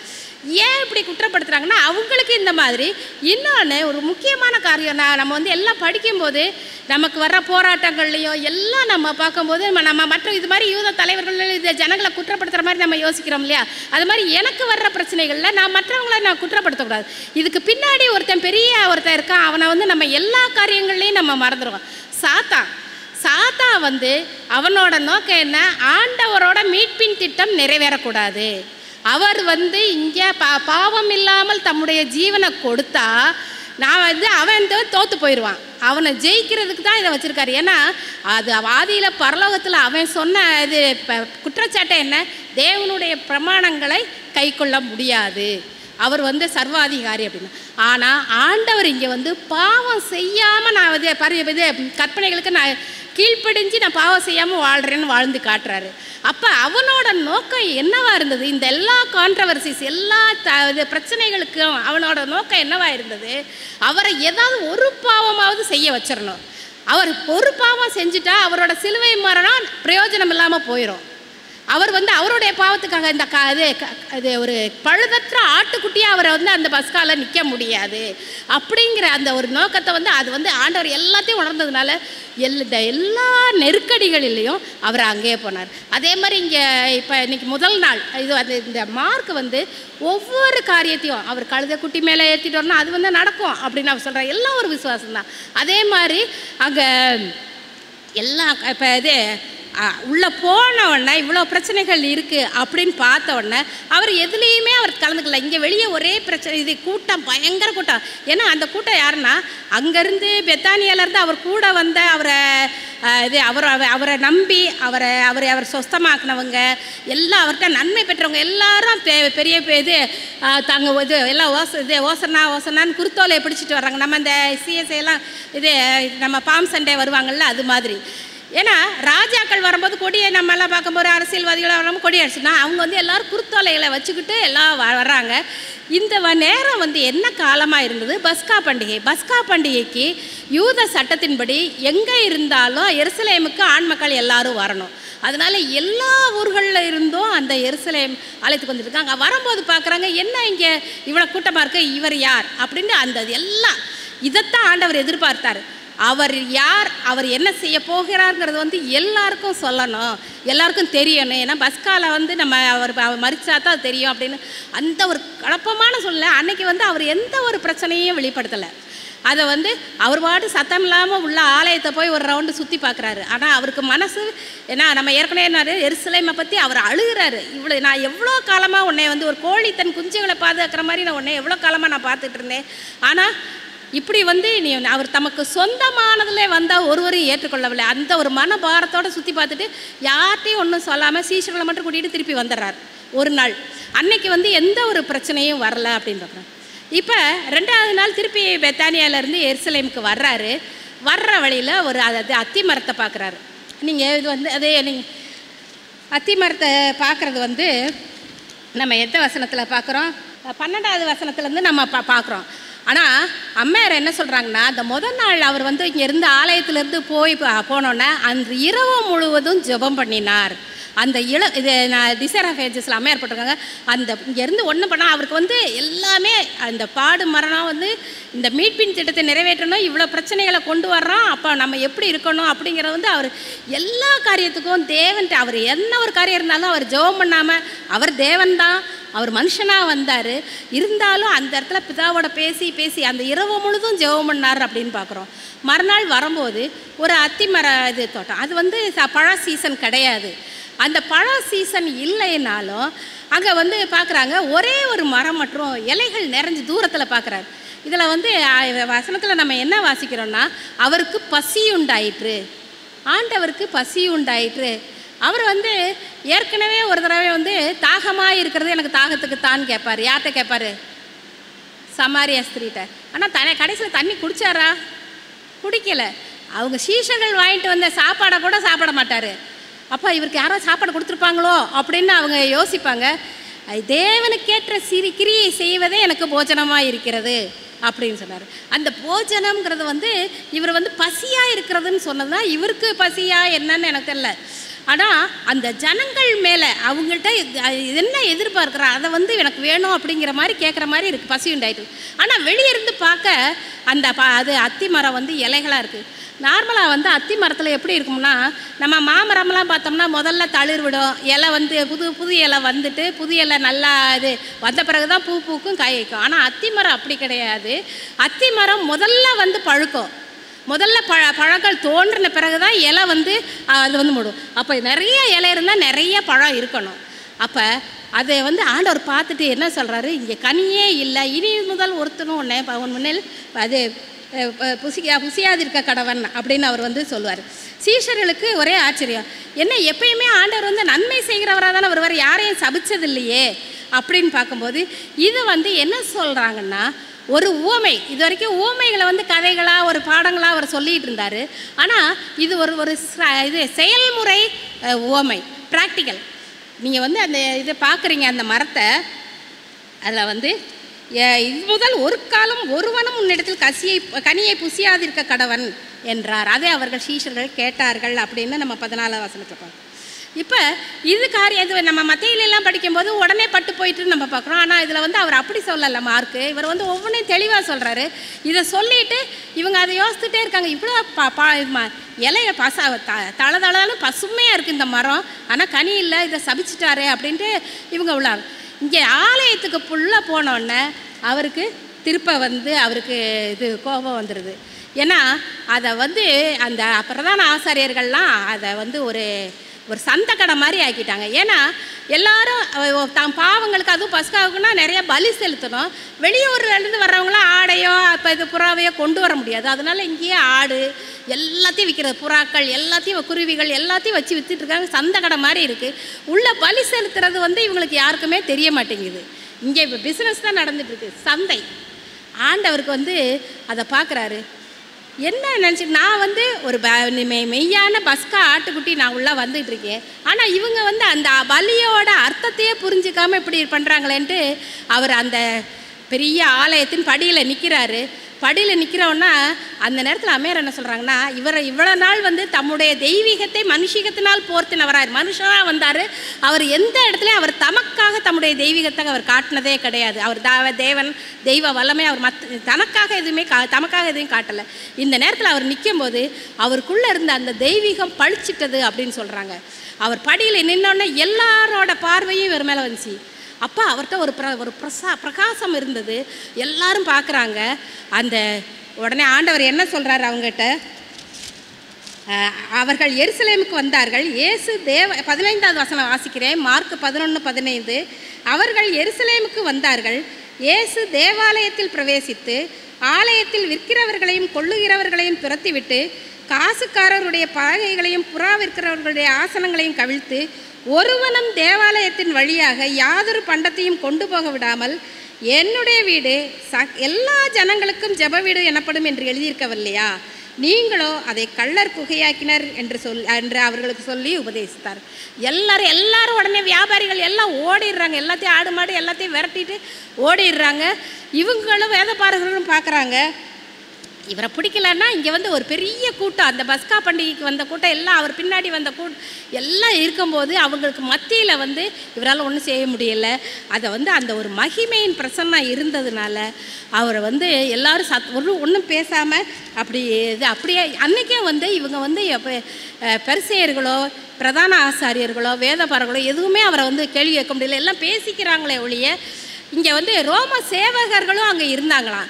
ஏன் இப்படி குற்றப்படுத்துகிறாங்கன்னா அவங்களுக்கு இந்த மாதிரி. இன்னொன்று ஒரு முக்கியமான காரியம், நம்ம வந்து எல்லாம் படிக்கும்போது நமக்கு வர்ற போராட்டங்கள்லையும் எல்லாம் நம்ம பார்க்கும்போது நம்ம மற்ற இது மாதிரி யூத தலைவர்கள் இதை ஜனங்களை குற்றப்படுத்துகிற மாதிரி நம்ம யோசிக்கிறோம் இல்லையா, அது மாதிரி எனக்கு வர்ற பிரச்சனைகளில் நான் மற்றவங்களை நான் குற்றப்படுத்தக்கூடாது. இதுக்கு பின்னாடி ஒருத்தன் இருக்கான், அவனை வந்து நம்ம எல்லா காரியங்கள்லையும் நம்ம மறந்துடுவோம். சாத்தான் வந்து அவனோட நோக்கம் என்ன, ஆண்டவரோட மீட்பின் திட்டம் நிறைவேறக்கூடாது. அவர் வந்து இங்கே பாவம் இல்லாமல் தம்முடைய ஜீவனை கொடுத்தா நான் வந்து அவன் தோற்று போயிடுவான். அவனை ஜெயிக்கிறதுக்கு தான் இதை வச்சுருக்காரு. ஏன்னா அது ஆதியில் பரலோகத்தில் அவன் சொன்ன இது குற்றச்சாட்டை என்ன, தேவனுடைய பிரமாணங்களை கை கொள்ள முடியாது, அவர் வந்து சர்வாதிகாரி அப்படின்னு. ஆனால் ஆண்டவர் இங்கே வந்து பாவம் செய்யாமல் நான் இது கற்பனைகளுக்கு நான் கீழ்ப்படிஞ்சு நான் பாவம் செய்யாமல் வாழ்கிறேன்னு வாழ்ந்து காட்டுறாரு. அப்போ அவனோட நோக்கம் என்னவா இருந்தது, இந்த எல்லா கான்ட்ரவர்சிஸ் எல்லா பிரச்சனைகளுக்கும் அவனோட நோக்கம் என்னவா இருந்தது, அவரை ஏதாவது ஒரு பாவமாவது செய்ய வச்சிடணும். அவர் ஒரு பாவம் செஞ்சுட்டா அவரோட சிலுவை மரணம் பிரயோஜனம் இல்லாமல் போயிடும். அவர் வந்து அவருடைய பாவத்துக்காக இந்த இது ஒரு பழுதற்ற ஆட்டுக்குட்டியாக அவரை வந்து அந்த பஸ்கால நிற்க முடியாது அப்படிங்கிற அந்த ஒரு நோக்கத்தை வந்து அது வந்து ஆண்டவர் எல்லாத்தையும் உணர்ந்ததுனால எல்லா நெருக்கடிகளிலையும் அவர் அங்கேயே போனார். அதே மாதிரி இங்கே இப்போ இன்னைக்கு முதல் நாள் இது அது இந்த மார்க் வந்து ஒவ்வொரு காரியத்தையும் அவர் கழுதை குட்டி மேலே ஏற்றிட்டு வரணும், அது வந்து நடக்கும் அப்படின்னு அவர் சொல்கிறார். எல்லாம் ஒரு விசுவாசம்தான். அதே மாதிரி அங்கே எல்லாம் இப்போ இது உள்ளே போன உடனே இவ்வளோ பிரச்சனைகள் இருக்குது அப்படின்னு பார்த்த உடனே அவர் எதுலேயுமே அவர் கலந்துக்கல. இங்கே வெளியே ஒரே பிரச்சனை, இது கூட்டம் பயங்கர கூட்டம். ஏன்னா அந்த கூட்டம் யாருன்னா அங்கேருந்து பெத்தானியாலேருந்து அவர் கூட வந்த அவரை நம்பி அவர் சொஸ்தமாக்குனவங்க எல்லாம், அவர்கிட்ட நன்மை பெற்றவங்க எல்லாரும் பெரிய இது தாங்க இது எல்லாம் ஓசனான்னு குருத்தோலையை பிடிச்சிட்டு வர்றாங்க. நம்ம இந்த சிஎஸ்ஐ எல்லாம் இது நம்ம பாம் சண்டே வருவாங்கள்ல அது மாதிரி. ஏன்னா ராஜாக்கள் வரும்போது கொடியை நம்ம எல்லாம் பார்க்கும்போது அரசியல்வாதிகளாக வரும்போது கொடி அடிச்சுன்னா அவங்க வந்து எல்லோரும் குருத்தோலைகளை வச்சுக்கிட்டு எல்லாம் வர்றாங்க. இந்த நேரம் வந்து என்ன காலமாக இருந்தது, பஸ்கா பண்டிகைக்கு யூத சட்டத்தின்படி எங்கே இருந்தாலும் எருசலேமுக்கு ஆண் மக்கள் எல்லாரும் வரணும். அதனால் எல்லா ஊர்களில் இருந்தும் அந்த எருசலேம் ஆலயத்துக்கு வந்துருக்காங்க. வரும்போது பார்க்குறாங்க என்ன இங்கே இவ்வளோ கூட்டமாக இருக்குது, இவர் யார் அப்படின்னு அந்த எல்லாம் இதைத்தான் ஆண்டவர் எதிர்பார்த்தார். அவர் யார், அவர் என்ன செய்ய போகிறாருங்கிறது வந்து எல்லாருக்கும் சொல்லணும், எல்லாருக்கும் தெரியணும். ஏன்னா பஸ்கால வந்து நம்ம அவர் மறிச்சா தான் தெரியும் அப்படின்னு அந்த ஒரு குழப்பமான சூழ்நிலை. அன்னைக்கு வந்து அவர் எந்த ஒரு பிரச்சனையும் வெளிப்படுத்தலை. அதை வந்து அவர் பாட்டு சத்தம் இல்லாமல் உள்ள ஆலயத்தை போய் ஒரு ரவுண்டு சுற்றி பார்க்குறாரு. ஆனால் அவருக்கு மனசு ஏன்னா நம்ம ஏற்கனவே என்ன எருசலேமை பற்றி அவர் அழுகிறாரு. நான் எவ்வளோ காலமாக உன்னை வந்து ஒரு கோழி தன் குஞ்சுகளை பாதுகாக்கிற மாதிரி நான் உன்னை எவ்வளோ காலமாக நான் பார்த்துட்டு இருந்தேன், ஆனால் இப்படி வந்து நீ அவர் தமக்கு சொந்தமானதில் வந்தால் ஒருவரையும் ஏற்றுக்கொள்ளவில்லை. அந்த ஒரு மனபாரத்தோடு சுற்றி பார்த்துட்டு யார்கிட்டையும் ஒன்றும் சொல்லாமல் சீஷர்களை மட்டும் கூட்டிகிட்டு திருப்பி வந்துடுறார். ஒரு நாள் அன்னைக்கு வந்து எந்த ஒரு பிரச்சனையும் வரல அப்படின்னு பார்க்குறோம். இப்போ 2வது நாள் திருப்பி பெத்தானியாவிலேருந்து எருசலேமுக்கு வர்றாரு. வர்ற வழியில் ஒரு அத்தி மரத்தை பார்க்குறாரு. நீங்கள் இது வந்து அதே நீங்கள் அத்தி மரத்தை பார்க்குறது வந்து நம்ம எந்த வசனத்தில் பார்க்குறோம், 12வது வசனத்துலேருந்து நம்ம பார்க்குறோம். ஆனால் அம்மையார் என்ன சொல்கிறாங்கன்னா, அந்த முதல் நாள் அவர் வந்து இங்கே இருந்து ஆலயத்திலேருந்து போனோன்னே அன்று இரவு முழுவதும் ஜெபம் பண்ணினார். அந்த இது நான் டிசைர் ஆஃப் ஏஜஸில் அம்மையார் போட்டிருக்காங்க. அந்த இங்கேருந்து ஒன்று பண்ணால் அவருக்கு வந்து எல்லாமே அந்த பாடு மரணம் வந்து இந்த மீட்பின் திட்டத்தை நிறைவேற்றணும், இவ்வளோ பிரச்சனைகளை கொண்டு வர்றோம், அப்போ நம்ம எப்படி இருக்கணும் அப்படிங்கிறத வந்து அவர் எல்லா காரியத்துக்கும் தேவன்ட்டு அவர் என்ன ஒரு காரியம் இருந்தாலும் அவர் ஜெபம் பண்ணாமல், அவர் தேவன் தான், அவர் மனுஷனாக வந்தார், இருந்தாலும் அந்த இடத்துல பிதாவோட பேசி பேசி அந்த இரவு முழுதும் ஜெபம் பண்ணார் அப்படின்னு பார்க்குறோம். மறுநாள் வரும்போது ஒரு அத்திமர இது தோட்டம், அது வந்து பழ சீசன் கிடையாது. அந்த பழ சீசன் இல்லைன்னாலும் அங்கே வந்து பார்க்குறாங்க ஒரே ஒரு மரம் மற்றும் இலைகள் நிறைஞ்சு தூரத்தில் பார்க்குறாரு. இதில் வந்து வசனத்தில் நம்ம என்ன வாசிக்கிறோன்னா, அவருக்கு பசி உண்டாயிற்று, ஆண்டவருக்கு பசி உண்டாயிற்று. அவர் வந்து ஏற்கனவே ஒரு தடவை வந்து தாகமாக இருக்கிறது எனக்கு தாகத்துக்கு தான் கேட்பார். யார்கிட்ட கேட்பார்? சமாரியா ஸ்திரீட்ட. ஆனால் கடைசியில் தண்ணி குடித்தாரா? குடிக்கலை. அவங்க சீஷர்கள் வாங்கிட்டு வந்த சாப்பாடை கூட சாப்பிட மாட்டார். அப்போ இவருக்கு யாரோ சாப்பாடு கொடுத்துருப்பாங்களோ அப்படின்னு அவங்க யோசிப்பாங்க. தேவனுக்கேற்ற கிரியை செய்வதே எனக்கு போஜனமாக இருக்கிறது அப்படின்னு சொன்னார். அந்த போஜனம்ங்கிறது வந்து இவர் வந்து பசியாக இருக்கிறதுன்னு சொன்னதுனா இவருக்கு பசியா என்னன்னு எனக்கு தெரியல. ஆனால் அந்த ஜனங்கள் மேலே அவங்கள்ட்ட என்ன எதிர்பார்க்குறா அதை வந்து எனக்கு வேணும் அப்படிங்கிற மாதிரி கேட்குற மாதிரி இருக்குது, பசி உண்டாயிட்டு. ஆனால் வெளியே இருந்து பார்க்க அந்த அது அத்தி மரம் வந்து இலைகளாக இருக்குது. நார்மலாக வந்து அத்தி மரத்தில் எப்படி இருக்கும்னா, நம்ம மாமரம்லாம் பார்த்தோம்னா முதல்ல தளிர் விடும், இலை வந்து புது இலை வந்துட்டு புது இலை நல்லா இது வந்த பிறகு தான் பூ பூக்கும் காய் வைக்கும். ஆனால் அத்தி மரம் அப்படி கிடையாது. அத்தி மரம் முதல்ல வந்து பழுக்கும், முதல்ல பழங்கள் தோன்றின பிறகு தான் இலை வந்து அது வந்து மூடும். அப்போ நிறைய இலை இருந்தால் நிறைய பழம் இருக்கணும். அப்போ அதை வந்து ஆண்டவர் பார்த்துட்டு என்ன சொல்கிறாரு, இங்கே கனியே இல்லை, இனி முதல் ஒருத்தனும் உன் முன்னில் அது புசியாதிருக்க கடவன் அப்படின்னு அவர் வந்து சொல்லுவார். சீஷர்களுக்கு ஒரே ஆச்சரியம், என்ன எப்பயுமே ஆண்டவர் வந்து நன்மை செய்கிறவராக தானே வருவார், யாரையும் சபிச்சது இல்லையே அப்படின்னு பார்க்கும்போது இது வந்து என்ன சொல்கிறாங்கன்னா ஒரு உவமை. இது வரைக்கும் உவமைகளை வந்து கதைகளாக ஒரு பாடங்களாக அவர் சொல்லிகிட்டு இருந்தார். ஆனால் இது ஒரு இது செயல்முறை உவமை, ப்ராக்டிக்கல். நீங்கள் வந்து அந்த இதை பார்க்குறீங்க, அந்த மரத்தை, அதில் வந்து இது முதல் ஒரு காலம் ஒருவனும் உன்னிடத்தில் கனியை புசியாதிருக்க கடவன் என்றார். அதை அவர்கள் சீஷர்கள் கேட்டார்கள் அப்படின்னு நம்ம 14 வசனத்தில் பார்க்கணும். இப்போ இது காரியம் இது நம்ம மத்தியிலெல்லாம் படிக்கும்போது உடனே பட்டு போயிட்டுன்னு நம்ம பார்க்குறோம். ஆனால் இதில் வந்து அவர் அப்படி சொல்லலை மார்க்கு. இவர் வந்து ஒவ்வொன்றையும் தெளிவாக சொல்கிறாரு. இதை சொல்லிவிட்டு இவங்க அதை யோசிச்சுட்டே இருக்காங்க, இவ்வளோ இலைய தளதளன்னு பசுமையாக இருக்குது இந்த மரம், ஆனால் கனி இல்லை, இதை சபிச்சிட்டாரு அப்படின்ட்டு இவங்க உள்ளாங்க. இங்கே ஆலயத்துக்கு ஃபுல்லாக போனோடனே அவருக்கு திருப்ப வந்து அவருக்கு இது கோபம் வந்துடுது. ஏன்னா அதை வந்து அந்த பிரதான ஆசாரியர்கள்லாம் அதை வந்து ஒரு சந்தை கடை மாதிரி ஆக்கிட்டாங்க. ஏன்னா எல்லாரும் தான் பாவங்களுக்கு அதுவும் பஸ்காவுக்குன்னா நிறைய பலி செலுத்தணும். வெளியூர்லேருந்து வர்றவங்களாம் ஆடையோ இப்போ இது புறாவையோ கொண்டு வர முடியாது. அதனால இங்கேயே ஆடு எல்லாத்தையும் விற்கிறது, புறாக்கள் எல்லாத்தையும், குருவிகள் எல்லாத்தையும் வச்சு விற்றுட்ருக்காங்க. சந்தை கடை மாதிரி இருக்குது. உள்ள பலி செலுத்துறது வந்து இவங்களுக்கு யாருக்குமே தெரிய மாட்டேங்குது. இங்கே இப்போ பிஸ்னஸ் தான் நடந்துட்டுருக்கு, சந்தை. ஆண்டவருக்கு வந்து அதை பார்க்குறாரு. என்ன நினச்சி நான் வந்து ஒரு மெய்யான பஸ்கா ஆட்டுக்குட்டி நான் உள்ளே வந்துட்டு இருக்கேன், ஆனால் இவங்க வந்து அந்த பலியோட அர்த்தத்தையே புரிஞ்சிக்காமல் இப்படி பண்ணுறாங்களேன்ட்டு அவர் அந்த பெரிய ஆலயத்தின் படியில் நிற்கிறாரு. படியில் நிற்கிறோன்னா அந்த நேரத்தில் அம்மையார் என்ன சொல்கிறாங்கன்னா, இவ்வளோ நாள் வந்து தம்முடைய தெய்வீகத்தை மனுஷீகத்தினால் போர்த்தினவரார், மனுஷனாக வந்தார். அவர் எந்த இடத்துலையும் அவர் தமக்காக தம்முடைய தெய்வீகத்தை அவர் காட்டினதே கிடையாது. அவர் தேவன், தெய்வ வல்லமை, அவர் தனக்காக எதுவுமே தமக்காக எதுவும் காட்டலை. இந்த நேரத்தில் அவர் நிற்கும்போது அவருக்குள்ளே இருந்த அந்த தெய்வீகம் பழிச்சிட்டது அப்படின்னு சொல்கிறாங்க. அவர் படியில் நின்னோடனே எல்லாரோட பார்வையும் இவர் மேலே வந்துச்சு. அப்போ அவர்கிட்ட ஒரு பிரகாசம் இருந்தது. எல்லாரும் பார்க்குறாங்க. அந்த உடனே ஆண்டவர் என்ன சொல்கிறாரு அவங்ககிட்ட, அவர்கள் எருசலேமுக்கு வந்தார்கள். இயேசு 15வது வசனம் வாசிக்கிறேன், மார்க் 11:15. அவர்கள் எருசலேமுக்கு வந்தார்கள். இயேசு தேவாலயத்தில் பிரவேசித்து ஆலயத்தில் விற்கிறவர்களையும் கொள்ளுகிறவர்களையும் துரத்திவிட்டு காசுக்காரருடைய பலகைகளையும் புறா விற்கிறவர்களுடைய ஆசனங்களையும் கவிழ்த்து ஒருவனும் தேவாலயத்தின் வழியாக யாதொரு பண்டத்தையும் கொண்டு போக விடாமல் என்னுடைய வீடு எல்லா ஜனங்களுக்கும் ஜெப வீடு எனப்படும் என்று எழுதியிருக்கவில்லையா, நீங்களோ அதை கள்ளர் குகையாக்கினர் என்று அவர்களுக்கு சொல்லி உபதேசித்தார். எல்லாரும் உடனே வியாபாரிகள் எல்லாம் ஓடிடுறாங்க. எல்லாத்தையும் ஆடு மாடு எல்லாத்தையும் விரட்டிட்டு ஓடிடுறாங்க. இவங்களும் வேதபாரகர்களும் பார்க்குறாங்க. இவரை பிடிக்கலன்னா இங்கே வந்து ஒரு பெரிய கூட்டம், அந்த பஸ்கா பண்டிகைக்கு வந்த கூட்டம் எல்லாம் அவர் பின்னாடி வந்த எல்லாம் இருக்கும்போது அவங்களுக்கு மத்தியில் வந்து இவரால் ஒன்றும் செய்ய முடியலை. அதை வந்து அந்த ஒரு மகிமையின் பிரசன்னம் இருந்ததுனால அவரை வந்து எல்லோரும் ஒன்றும் பேசாமல் அப்படியே அன்றைக்கே வந்து இவங்க வந்து பரிசேயர்களோ பிரதான ஆசாரியர்களோ வேதபாரர்களோ எதுவுமே அவரை வந்து கேள்வி கேட்க முடியல, எல்லாம் பேசிக்கிறாங்களே ஒழிய. இங்கே வந்து ரோம சேவகர்களும் அங்கே இருந்தாங்களாம்.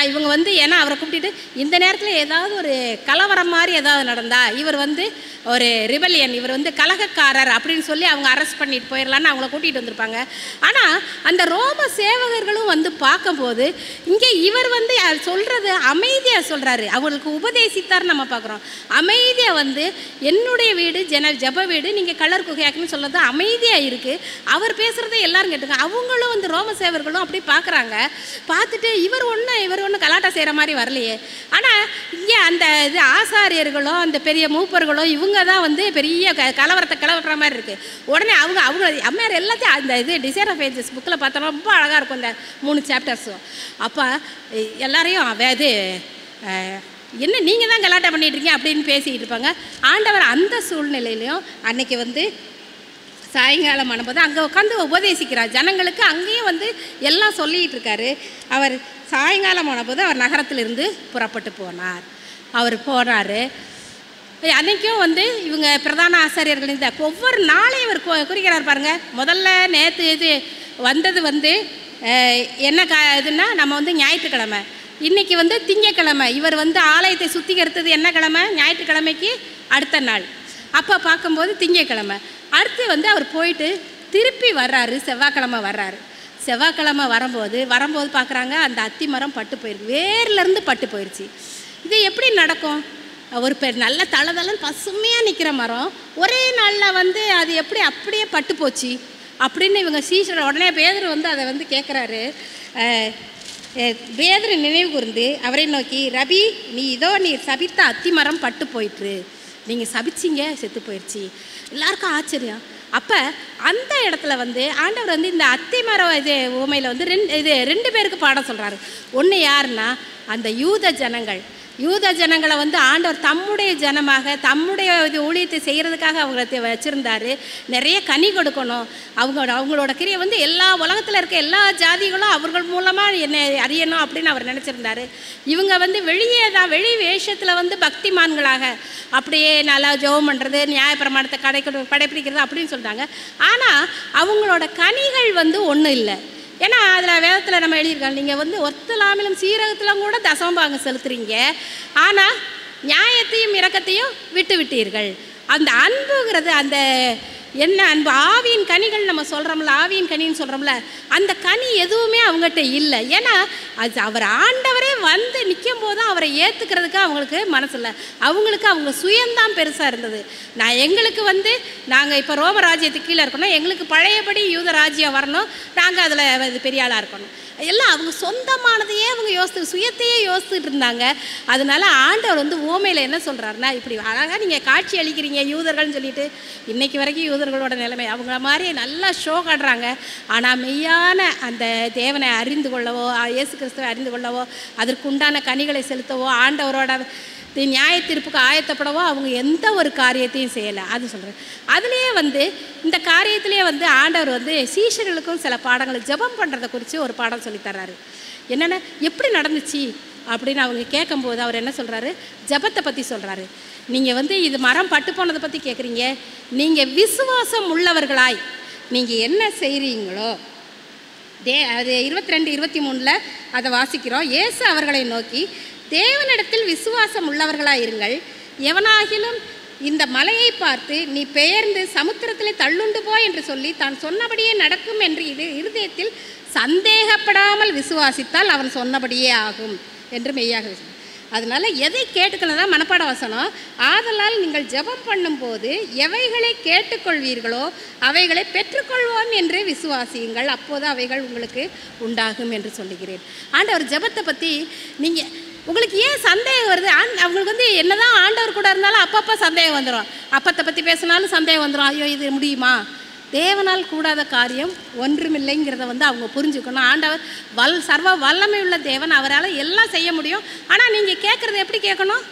இவங்க வந்து ஏன்னா அவரை கூப்பிட்டுட்டு இந்த நேரத்தில் ஏதாவது ஒரு கலவரம் மாதிரி ஏதாவது நடந்தா இவர் வந்து ஒரு ரிபல்லியன், இவர் வந்து கலகக்காரர் அப்படின்னு சொல்லி அவங்க அரெஸ்ட் பண்ணிட்டு போயிடலான்னு அவங்கள கூட்டிகிட்டு வந்திருப்பாங்க. ஆனால் அந்த ரோம சேவகர்களும் வந்து பார்க்கும்போது இங்கே இவர் வந்து சொல்கிறது அமைதியாக சொல்கிறாரு, அவங்களுக்கு உபதேசித்தார் நம்ம பார்க்குறோம். அமைதியாக வந்து என்னுடைய வீடு ஜப வீடு, நீங்கள் கலர் குகையாக்குன்னு சொல்கிறது அமைதியாக இருக்குது. அவர் பேசுகிறத எல்லாரும் கேட்டுங்க. அவங்களும் வந்து ரோம சேவர்களும் அப்படி பார்க்குறாங்க. பார்த்துட்டு இவர் ஒன்றும் கலாட்டா செய்கிற மாதிரி வரலையே. ஆனால் இங்கே அந்த இது ஆசாரியர்களோ அந்த பெரிய மூப்பர்களோ இவங்க தான் வந்து பெரிய கலவரத்தை கிளவுற மாதிரி இருக்குது. உடனே அவங்க அம்மையார் எல்லாத்தையும் அந்த இது டிசைர் ஆஃப் ஏஜஸ் புக்கில் பார்த்தோம்னா ரொம்ப அழகாக இருக்கும் இந்த 3 சாப்டர்ஸும். அப்போ எல்லாரையும் இது என்ன நீங்கள் தான் கலாட்டா பண்ணிகிட்ருக்கீங்க அப்படின்னு பேசிக்கிட்டு இருப்பாங்க. ஆண்டவர் அந்த சூழ்நிலையிலையும் அன்னைக்கு வந்து சாயங்காலம் ஆனபோது அங்கே உட்காந்து உபதேசிக்கிறார் ஜனங்களுக்கு. அங்கேயும் வந்து எல்லாம் சொல்லிகிட்டு இருக்காரு. அவர் சாயங்காலம் ஆனபோது அவர் நகரத்திலிருந்து புறப்பட்டு போனார். அவர் போனார். அன்றைக்கும் வந்து இவங்க பிரதான ஆசாரியர்கள் இந்த ஒவ்வொரு நாளையும் இவர் குறிக்கிறார் பாருங்கள். முதல்ல நேற்று இது வந்தது வந்து என்ன இதுன்னா நம்ம வந்து ஞாயிற்றுக்கிழமை, இன்றைக்கி வந்து திங்கக்கிழமை. இவர் வந்து ஆலயத்தை சுத்திகரித்தது என்ன கிழமை? ஞாயிற்றுக்கிழமைக்கு அடுத்த நாள். அப்போ பார்க்கும்போது திங்கக்கிழமை. அடுத்து வந்து அவர் போயிட்டு திருப்பி வர்றாரு, செவ்வாய்க்கிழமை வர்றாரு. செவ்வாய்க்கிழமை வரும்போது பார்க்குறாங்க அந்த அத்தி மரம் பட்டு போயிருக்கு, வேர்லேருந்து பட்டு போயிடுச்சு. இது எப்படி நடக்கும்? ஒரு நல்ல தளதளன்னு பசுமையாக நிற்கிற மரம் ஒரே நாளில் வந்து அது எப்படி அப்படியே பட்டு போச்சு அப்படின்னு இவங்க சீஷர் உடனே பேதுரு வந்து அதை வந்து கேட்குறாரு. பேதுரு நினைவு கூர்ந்து அவரை நோக்கி, ரபி நீ சபித்த அத்தி மரம் பட்டு போயிட்டுரு, நீங்கள் சபிச்சிங்க செத்து போயிடுச்சு. எல்லாருக்கும் ஆச்சரியம். அப்போ அந்த இடத்துல வந்து ஆண்டவர் வந்து இந்த அத்தி மரம் இது உமையில் வந்து ரெண்டு பேருக்கு பாடம் சொல்கிறாரு. ஒன்று யாருன்னா அந்த யூத ஜனங்களை வந்து ஆண்டவர் தம்முடைய ஜனமாக தம்முடைய இது ஊழியத்தை செய்கிறதுக்காக அவங்களை வச்சுருந்தாரு. நிறைய கனி கொடுக்கணும், அவங்களோட கிரியை வந்து எல்லா உலகத்தில் இருக்க எல்லா ஜாதிகளும் அவர்கள் மூலமாக என்னை அறியணும் அப்படின்னு அவர் நினச்சிருந்தாரு. இவங்க வந்து வெளி வேஷத்தில் வந்து பக்திமான்களாக அப்படியே நல்லா ஜெபம் பண்ணுறது, நியாயப்பிரமாணத்தை கடைப்பிடிக்கிறது அப்படின்னு சொல்லிட்டாங்க. ஆனால் அவங்களோட கனிகள் வந்து ஒன்றும் இல்லை. ஏன்னா அதில் வேதத்தில் நம்ம எழுதியிருக்காங்க, நீங்கள் வந்து ஒத்தலாமிலும் சீரகத்திலும் கூட தசமபாகம் செலுத்துறீங்க, ஆனால் நியாயத்தையும் இரக்கத்தையும் விட்டீர்கள். அந்த அன்புங்கிறது அந்த என்ன அன்பு? ஆவியின் கனிகள் நம்ம சொல்கிறோம்ல, ஆவியின் கனின்னு சொல்கிறோம்ல, அந்த கனி எதுவுமே அவங்ககிட்ட இல்லை. ஏன்னா அது அவர் ஆண்டவரே வந்து நிற்கும் போது அவரை ஏற்றுக்கிறதுக்கு அவங்களுக்கு மனசு இல்லை. அவங்க சுயந்தான் பெருசாக இருந்தது. எங்களுக்கு வந்து நாங்கள் இப்போ ரோம ராஜ்யத்துக்கு கீழே இருக்கணும், எங்களுக்கு பழையபடி யூத ராஜ்யம் வரணும், நாங்கள் அதில் பெரிய ஆளாக இருக்கணும், எல்லாம் அவங்க சொந்தமானதையே அவங்க சுயத்தையே யோசிச்சுட்டு இருந்தாங்க. அதனால ஆண்டவர் வந்து ஓமையில் என்ன சொல்கிறாருன்னா, இப்படி அழகாக நீங்கள் காட்சி அளிக்கிறீங்க யூதர்கள்னு சொல்லிட்டு. இன்றைக்கி வரைக்கும் யூதர்களோட நிலைமை அவங்கள மாதிரி நல்லா ஷோ காட்டுறாங்க. ஆனால் மெய்யான அந்த தேவனை அறிந்து கொள்ளவோ இயேசு கிறிஸ்துவை அறிந்து கொள்ளவோ அதற்குண்டான கனிகளை செலுத்தவோ ஆண்டவரோட நியாய தீர்ப்புக்கு ஆயத்தப்படவோ அவங்க எந்த ஒரு காரியத்தையும் செய்யலை. அது சொல்கிறேன். அதுலேயே வந்து இந்த காரியத்திலே வந்து ஆண்டவர் வந்து சீஷர்களுக்கும் சில பாடங்களை ஜெபம் பண்ணுறதை குறித்து ஒரு பாடம் சொல்லித்தர்றாரு. என்னென்ன எப்படி நடந்துச்சு அப்படின்னு அவங்க கேட்கும்போது அவர் என்ன சொல்கிறாரு? ஜெபத்தை பற்றி சொல்கிறாரு. நீங்கள் வந்து இது மரம் பட்டு போனதை பற்றி கேட்குறீங்க, நீங்கள் விசுவாசம் உள்ளவர்களாய் நீங்கள் என்ன செய்கிறீங்களோ அது 22-23 அதை வாசிக்கிறோம். இயேசு அவர்களை நோக்கி, தேவனிடத்தில் விசுவாசம் உள்ளவர்களாக இருங்கள், எவனாகிலும் இந்த மலையை பார்த்து நீ பெயர்ந்து சமுத்திரத்திலே தள்ளுண்டு போ என்று சொல்லி தான் சொன்னபடியே நடக்கும் என்று இருதயத்தில் சந்தேகப்படாமல் விசுவாசித்தால் அவன் சொன்னபடியே ஆகும் என்று மெய்யாக. அதனால் எதை கேட்டுக்கணும் தான் மனப்பாட வசனம். ஆதலால் நீங்கள் ஜெபம் பண்ணும்போது எவைகளை கேட்டுக்கொள்வீர்களோ அவைகளை பெற்றுக்கொள்வோம் என்று விசுவாசியுங்கள், அப்போது அவைகள் உங்களுக்கு உண்டாகும் என்று சொல்லுகிறேன். ஆண்டவர் ஜெபத்தை பற்றி நீங்கள் உங்களுக்கு ஏன் சந்தேகம் வருது? அவங்களுக்கு வந்து என்னதான் ஆண்டவர் கூட இருந்தாலும் அப்பப்போ சந்தேகம் வந்துடும். அப்பத்தை பற்றி பேசினாலும் சந்தேகம் வந்துடும். ஐயோ இது முடியுமா, தேவனால் கூடாத காரியம் ஒன்றுமில்லைங்கிறத வந்து அவங்க புரிஞ்சுக்கணும். ஆண்டவர் சர்வ வல்லமை உள்ள தேவன், அவரால் எல்லாம் செய்ய முடியும். ஆனால் நீங்கள் கேட்குறத எப்படி கேட்கணும்?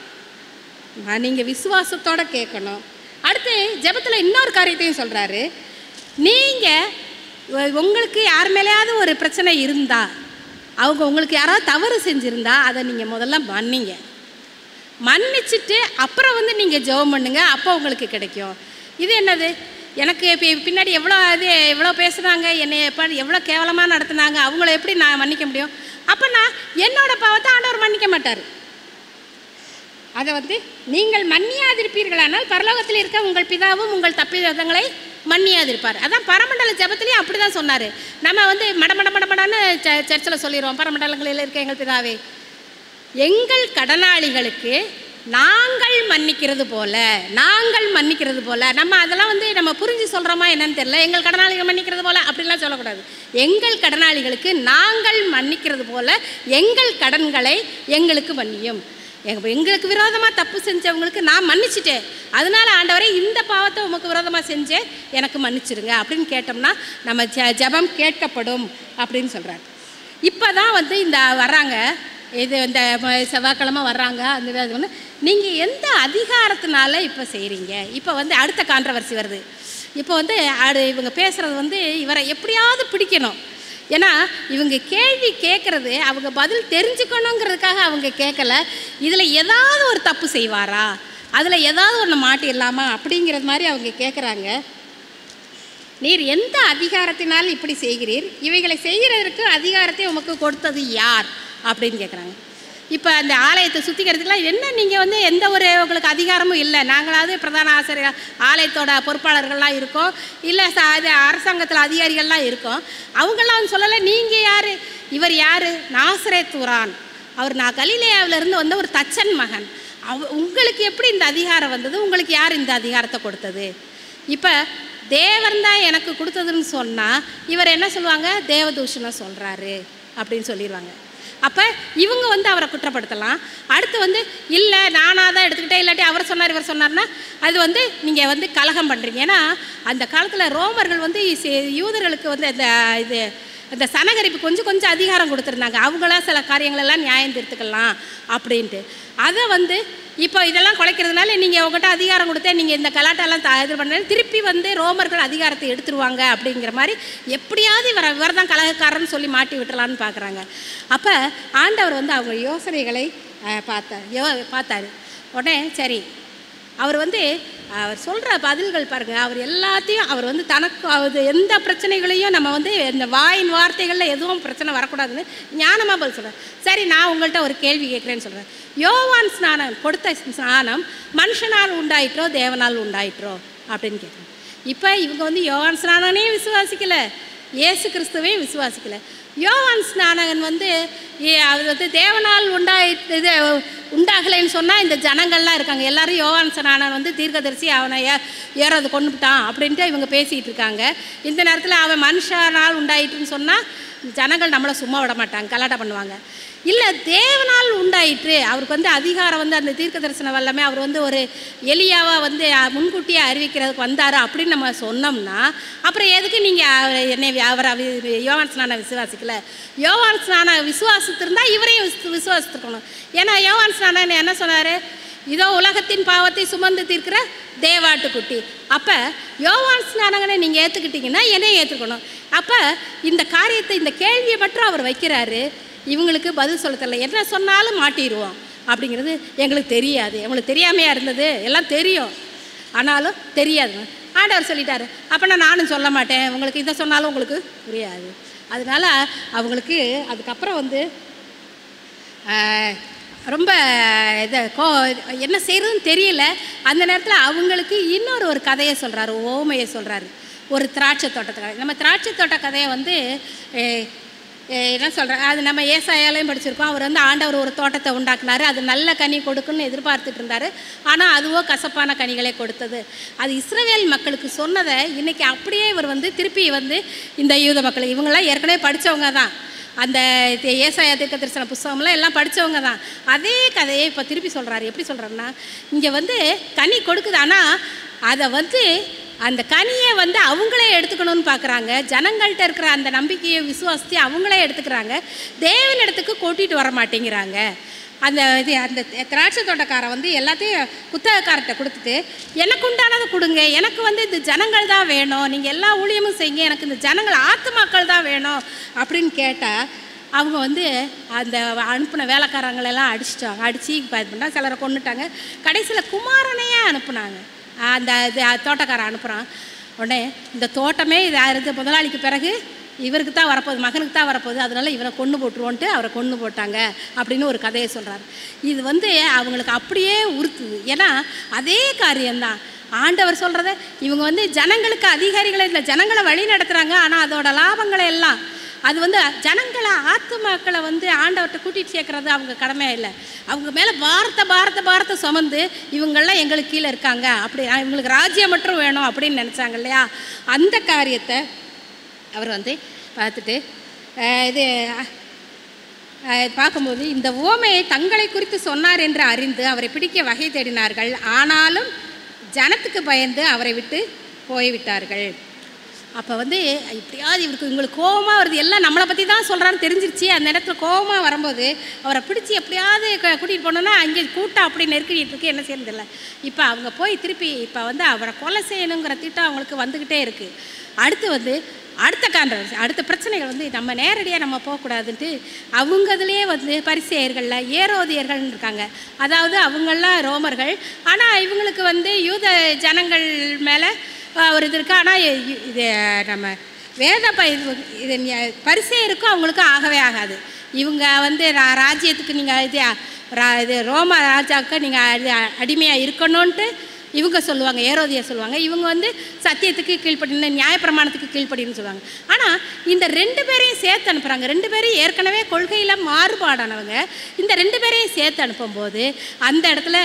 நீங்கள் விசுவாசத்தோடு கேட்கணும். அடுத்து ஜெபத்தில் இன்னொரு காரியத்தையும் சொல்கிறாரு. நீங்கள் உங்களுக்கு யார் மேலேயாவது ஒரு பிரச்சனை இருந்தால், அவங்க உங்களுக்கு யாராவது தவறு செஞ்சுருந்தா அதை நீங்கள் முதல்ல மன்னிச்சுட்டு அப்புறம் வந்து நீங்கள் ஜெபம் பண்ணுங்க, அப்போ உங்களுக்கு கிடைக்கும். இது என்னது? எனக்கு இப்போ பின்னாடி எவ்வளோ பேசுனாங்க, என்னை எவ்வளோ கேவலமாக நடத்துனாங்க, அவங்கள எப்படி நான் மன்னிக்க முடியும்? அப்போ நான் என்னோடய பாவத்தை ஆண்டவர் மன்னிக்க மாட்டார். அதை வந்து நீங்கள் மன்னியாதிருப்பீர்களானால் பரலோகத்தில் இருக்க உங்கள் பிதாவும் உங்கள் தப்பிதங்களை மன்னியாதிருப்பார். அதான் பரமண்டல ஜெபத்திலையும் அப்படி தான் சொன்னார். நம்ம வந்து மடமடன்னு சர்ச்சில் சொல்லிடுவோம், பரமண்டலங்களில் இருக்க எங்கள் பிதாவே, எங்கள் கடனாளிகளுக்கு நாங்கள் மன்னிக்கிறது போல நம்ம அதெல்லாம் வந்து நம்ம புரிஞ்சு சொல்கிறோமா என்னன்னு தெரியல. எங்கள் கடனாளிகள் மன்னிக்கிறது போல அப்படின்லாம் சொல்லக்கூடாது. எங்கள் கடனாளிகளுக்கு நாங்கள் மன்னிக்கிறது போல எங்கள் கடன்களை எங்களுக்கு மன்னியும். எங்களுக்கு விரோதமாக தப்பு செஞ்சவங்களுக்கு நான் மன்னிச்சிட்டேன், அதனால ஆண்டவரே இந்த பாவத்தை உமக்கு விரோதமாக செஞ்சேன், எனக்கு மன்னிச்சிருங்க அப்படின்னு கேட்டோம்னா நம்ம ஜெபம் கேட்கப்படும் அப்படின்னு சொல்கிறார். இப்போ தான் வந்து இந்த வர்றாங்க, இது இந்த செவ்வாய்க்கிழமை வர்றாங்க. அந்த நீங்கள் எந்த அதிகாரத்தினால இப்போ செய்கிறீங்க? இப்போ வந்து அடுத்த கான்ட்ரவர்சி வருது. இப்போ வந்து இவங்க பேசுகிறது வந்து இவரை எப்படியாவது பிடிக்கணும். ஏன்னா இவங்க கேள்வி கேட்குறது அவங்க பதில் தெரிஞ்சுக்கணுங்கிறதுக்காக அவங்க கேட்கல. இதில் ஏதாவது ஒரு தப்பு செய்வாரா, அதில் ஏதாவது ஒன்று மாட்டிடலாமா அப்படிங்கிறது மாதிரி அவங்க கேட்குறாங்க. நீர் எந்த அதிகாரத்தினால் இப்படி செய்கிறீர்? இவைகளை செய்கிறதற்கு அதிகாரத்தை உமக்கு கொடுத்தது யார் அப்படின்னு கேட்குறாங்க. இப்போ அந்த ஆலயத்தை சுத்திக்கிறதுக்குலாம் என்ன, நீங்கள் வந்து எந்த ஒரு உங்களுக்கு அதிகாரமும் இல்லை. நாங்களாவது பிரதான ஆசிரியர் ஆலயத்தோட பொறுப்பாளர்கள்லாம் இருக்கோம், இல்லை அது அரசாங்கத்தில் அதிகாரிகள்லாம் இருக்கோம். அவங்களாம் வந்து சொல்லலை. நீங்கள் யார்? இவர் யார்? நாசரேத்தூரான், அவர் நான் கலிலேயாவிலிருந்து வந்த ஒரு தச்சன் மகன். உங்களுக்கு எப்படி இந்த அதிகாரம் வந்தது? உங்களுக்கு யார் இந்த அதிகாரத்தை கொடுத்தது? இப்போ தேவன் தான் எனக்கு கொடுத்ததுன்னு சொன்னால் இவர் என்ன சொல்லுவாங்க? தேவதூஷணம் சொல்கிறாரு அப்படின்னு சொல்லிடுவாங்க. அப்போ இவங்க வந்து அவரை குற்றப்படுத்தலாம். அடுத்து வந்து இல்லை நானாக தான் எடுத்துக்கிட்டேன், இல்லாட்டி அவர் சொன்னார் இவர் சொன்னார்னா அது வந்து நீங்கள் வந்து கலகம் பண்ணுறீங்க. ஏன்னா அந்த காலத்தில் ரோமர்கள் வந்து யூதர்களுக்கு வந்து அந்த சனகரிப்பு கொஞ்சம் அதிகாரம் கொடுத்துருந்தாங்க. அவங்களாம் சில காரியங்களெல்லாம் நியாயம் தீர்த்துக்கலாம் அப்படின்ட்டு. அதை வந்து இப்போ இதெல்லாம் குலைக்கிறதுனால நீங்கள் உங்கள்கிட்ட அதிகாரம் கொடுத்தா நீங்கள் இந்த கலாட்டெல்லாம் இது பண்ண திருப்பி வந்து ரோமர்கள் அதிகாரத்தை எடுத்துருவாங்க அப்படிங்கிற மாதிரி எப்படியாவது இவர் தான் கலகக்காரன்னு சொல்லி மாட்டி விட்டுலான்னு பார்க்குறாங்க. அப்போ ஆண்டவர் வந்து அவங்க யோசனைகளை பார்த்தாரு. உடனே சரி, அவர் வந்து அவர் சொல்கிற பதில்கள் பாருங்கள், அவர் எல்லாத்தையும் அவர் வந்து தனக்கு எந்த பிரச்சனைகளையும் நம்ம வந்து இந்த வாயின் வார்த்தைகளில் எதுவும் பிரச்சனை வரக்கூடாதுன்னு ஞானமாக பதில் சொல்கிறார். சரி, நான் உங்கள்கிட்ட ஒரு கேள்வி கேட்குறேன்னு சொல்கிறேன். யோவான் ஸ்நானம் கொடுத்த ஸ்நானம் மனுஷனால் உண்டாயிற்றோ தேவனால் உண்டாயிற்றோ அப்படின்னு கேட்குறேன். இப்போ இவங்க வந்து யோவான் ஸ்நானனே விசுவாசிக்கலை, இயேசு கிறிஸ்துவையும் விசுவாசிக்கலை. யோவான் ஸ்நானகன் வந்து அவர் வந்து தேவனால் உண்டாகலைன்னு சொன்னால் இந்த ஜனங்கள்லாம் இருக்காங்க எல்லாரும் யோவான் ஸ்நானன் வந்து தீர்க்கதரிசி, அவனை ஏறது கொண்டுட்டான் அப்படின்ட்டு இவங்க பேசிகிட்டு இருக்காங்க. இந்த நேரத்தில் அவன் மனுஷனால் உண்டாயிட்டுன்னு சொன்னால் ஜனங்கள் நம்மளை சும்மா விட மாட்டாங்க, கலாட்டம் பண்ணுவாங்க. இல்லை தேவனால் உண்டாயிற்று, அவருக்கு வந்து அதிகாரம் வந்து அந்த தீர்க்க தரிசன வல்லமே அவர் வந்து ஒரு எலியாவாக வந்து முன்கூட்டியே அறிவிக்கிறதுக்கு வந்தார் அப்படின்னு நம்ம சொன்னோம்னா அப்புறம் எதுக்கு நீங்கள் என்னை அவரை யோவான் ஸ்நானம் விசுவாசிக்கல? யோவான் ஸ்நானம் விசுவாசித்திருந்தால் இவரையும் விசுவாசித்துருக்கணும். ஏன்னா யோவான் ஸ்நானம் என்ன சொன்னார்? இதோ உலகத்தின் பாவத்தை சுமந்து தீர்க்கிற தேவாட்டுக்குட்டி. அப்போ யோவான் ஸ்நானகனை நீங்கள் ஏற்றுக்கிட்டீங்கன்னா என்னையும் ஏற்றுக்கணும். அப்போ இந்த காரியத்தை இந்த கேள்வியை மட்டும் அவர் வைக்கிறாரு. இவங்களுக்கு பதில் சொல்ல தெரியல, என்ன சொன்னாலும் மாட்டிடுவோம் அப்படிங்கிறது எங்களுக்கு தெரியாது. எங்களுக்கு தெரியாமையாக இருந்தது, எல்லாம் தெரியும் ஆனாலும் தெரியாது. ஆண்டவர் சொல்லிட்டாரு, அப்போனா நானும் சொல்ல மாட்டேன், உங்களுக்கு இதை சொன்னாலும் உங்களுக்கு புரியாது. அதனால் அவங்களுக்கு அதுக்கப்புறம் வந்து ரொம்ப என்ன செய்கிறதுன்னு தெரியல. அந்த நேரத்தில் அவங்களுக்கு ஒரு கதையை சொல்கிறாரு, ஓமையை சொல்கிறாரு. ஒரு திராட்சை தோட்டத்தை கதை. நம்ம திராட்சை தோட்ட கதையை வந்து என்ன சொல்கிறேன், அது நம்ம ஏசாயாலையும் படிச்சிருக்கோம். அவர் வந்து ஆண்டவர் ஒரு தோட்டத்தை உண்டாக்குனார், அது நல்ல கனி கொடுக்குன்னு எதிர்பார்த்துட்டு இருந்தார். ஆனால் அதுவோ கசப்பான கனிகளை கொடுத்தது. அது இஸ்ரவேல் மக்களுக்கு சொன்னதை இன்றைக்கி அப்படியே இவர் வந்து திருப்பி வந்து இந்த யூத மக்கள், இவங்களாம் ஏற்கனவே படித்தவங்க தான், அந்த ஏசாயா தீர்க்க தரிசன புஸ்தகம்லாம் எல்லாம் படித்தவங்க தான். அதே கதையை இப்போ திருப்பி சொல்கிறாரு. எப்படி சொல்கிறாருன்னா, இங்கே வந்து கனி கொடுக்குது, ஆனால் அதை வந்து அந்த கனியை வந்து அவங்களே எடுத்துக்கணும்னு பார்க்குறாங்க. ஜனங்கள்கிட்ட இருக்கிற அந்த நம்பிக்கையை விசுவாசத்தை அவங்களே எடுத்துக்கிறாங்க. தேவனிடத்துக்கு கூட்டிகிட்டு வர மாட்டேங்கிறாங்க. அந்த திராட்சை தோட்டக்காரன் வந்து எல்லாத்தையும் குத்தகக்காரர்கிட்ட கொடுத்துட்டு, எனக்கு உண்டானதை கொடுங்க, எனக்கு வந்து இந்த ஜனங்கள் தான் வேணும், நீங்கள் எல்லா ஊழியமும் செய்யுங்க, எனக்கு இந்த ஜனங்கள் ஆத்துமாக்கள் தான் வேணும் அப்படின்னு கேட்டால் அவங்க வந்து அந்த அனுப்பின வேலைக்காரங்களெல்லாம் அடித்து இது பண்ணால் சிலரை கொண்டுட்டாங்க. கடைசியில் குமாரனையே அனுப்புனாங்க. அந்த தோட்டக்காரன் அனுப்புகிறான். உடனே இந்த தோட்டமே இது முதலாளிக்கு பிறகு இவருக்கு தான் வரப்போகுது, மகனுக்கு தான் வரப்போகுது, அதனால இவரை கொன்று போட்டுருவோன்ட்டு அவரை கொன்று போட்டாங்க அப்படின்னு ஒரு கதையை சொல்கிறார். இது வந்து அவங்களுக்கு அப்படியே உறுத்துது. ஏன்னா அதே காரியம்தான் ஆண்டவர் சொல்கிறத. இவங்க வந்து ஜனங்களுக்கு அதிகாரிகளை இல்லை, ஜனங்களை வழி நடத்துகிறாங்க. ஆனால் அதோட லாபங்களை எல்லாம் அது வந்து ஜனங்களை ஆத்துமாக்களை வந்து ஆண்டவர்கிட்ட கூட்டிகிட்டு சேர்க்குறது அவங்க கடமை இல்லை. அவங்க மேலே பாரத்தை சுமந்து இவங்கெல்லாம் எங்களுக்கு கீழே இருக்காங்க, அப்படி இவங்களுக்கு ராஜ்யம் மட்டும் வேணும் அப்படின்னு நினச்சாங்க இல்லையா. அந்த காரியத்தை அவர் வந்து பார்த்துட்டு இது பார்க்கும்போது இந்த உவமையை தங்களை குறித்து சொன்னார் என்று அறிந்து அவரை பிடிக்க வகை தேடினார்கள். ஆனாலும் ஜனத்துக்கு பயந்து அவரை விட்டு போய்விட்டார்கள். அப்போ வந்து இப்படியாவது இவங்களுக்கு கோபமாக வருது. எல்லாம் நம்மளை பற்றி தான் சொல்கிறான்னு தெரிஞ்சிருச்சு. அந்த இடத்துல கோபமாக வரும்போது அவரை பிடிச்சி எப்படியாவது கூட்டிகிட்டு போனோன்னா அங்கே கூட்டம் அப்படி நெருக்கிட்டு இருக்கு, என்ன செய்யறதில்லை. இப்போ அவங்க போய் திருப்பி இப்போ வந்து அவரை கொலை செய்யணுங்கிற திட்டம் அவங்களுக்கு வந்துக்கிட்டே இருக்குது. அடுத்து வந்து அடுத்த பிரச்சனைகள் வந்து நம்ம நேரடியாக நம்ம போகக்கூடாதுன்ட்டு அவங்க இதுலேயே வந்து பரிசேயர்களில் ஏரோதியர்கள்னு இருக்காங்க. அதாவது அவங்களாம் ரோமர்கள், ஆனால் இவங்களுக்கு வந்து யூத ஜனங்கள் மேலே ஒரு இது இருக்குது. ஆனால் இது நம்ம வேத இது பரிசேயருக்கும் அவங்களுக்கும் ஆகவே ஆகாது. இவங்க வந்து ராஜ்யத்துக்கு நீங்கள் இது ரோம ராஜாவுக்கு நீங்கள் அடிமையாக இருக்கணும்ன்ட்டு இவங்க சொல்லுவாங்க, ஏரோதியர் சொல்லுவாங்க. இவங்க வந்து சத்தியத்துக்கு கீழ்ப்படினு, நியாயப்பிரமாணத்துக்கு கீழ்ப்படின்னு சொல்லுவாங்க. ஆனால் இந்த 2 பேரையும் சேர்த்து அனுப்புகிறாங்க. 2 பேரும் ஏற்கனவே கொள்கையில் மாறுபாடானவங்க. இந்த 2 பேரையும் சேர்த்து அனுப்பும்போது அந்த இடத்துல